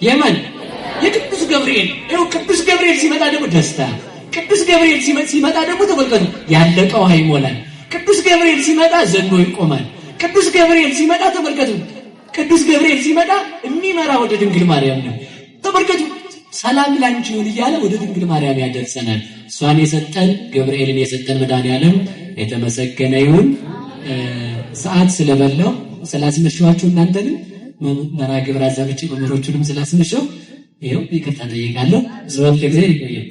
S1: የማን? የቅዱስ ገብርኤል። ይኸው ቅዱስ ገብርኤል ሲመጣ ደግሞ ደስታ፣ ቅዱስ ገብርኤል ሲመጣ ደግሞ ተመልከቱ ያለቀው ውሃ ይሞላል። ቅዱስ ገብርኤል ሲመጣ ዘንዶ ይቆማል። ቅዱስ ገብርኤል ሲመጣ ተመልከቱ፣ ቅዱስ ገብርኤል ሲመጣ የሚመራ ወደ ድንግል ማርያም ነው። ተመልከቱ ሰላም ላንቺ ይሁን እያለ ወደ ድንግል ማርያም ያደርሰናል። እሷን የሰጠን ገብርኤልን የሰጠን መድኃኒዓለም የተመሰገነ ይሁን። ሰዓት ስለበላው ስላስመሸኋችሁ እናንተንም መርሐ ግብር አዛብቼ መምህሮቹንም ስላስመሸው ይኸው ይቅርታ ጠይቃለሁ። ዘወል ጊዜ ይቆያል።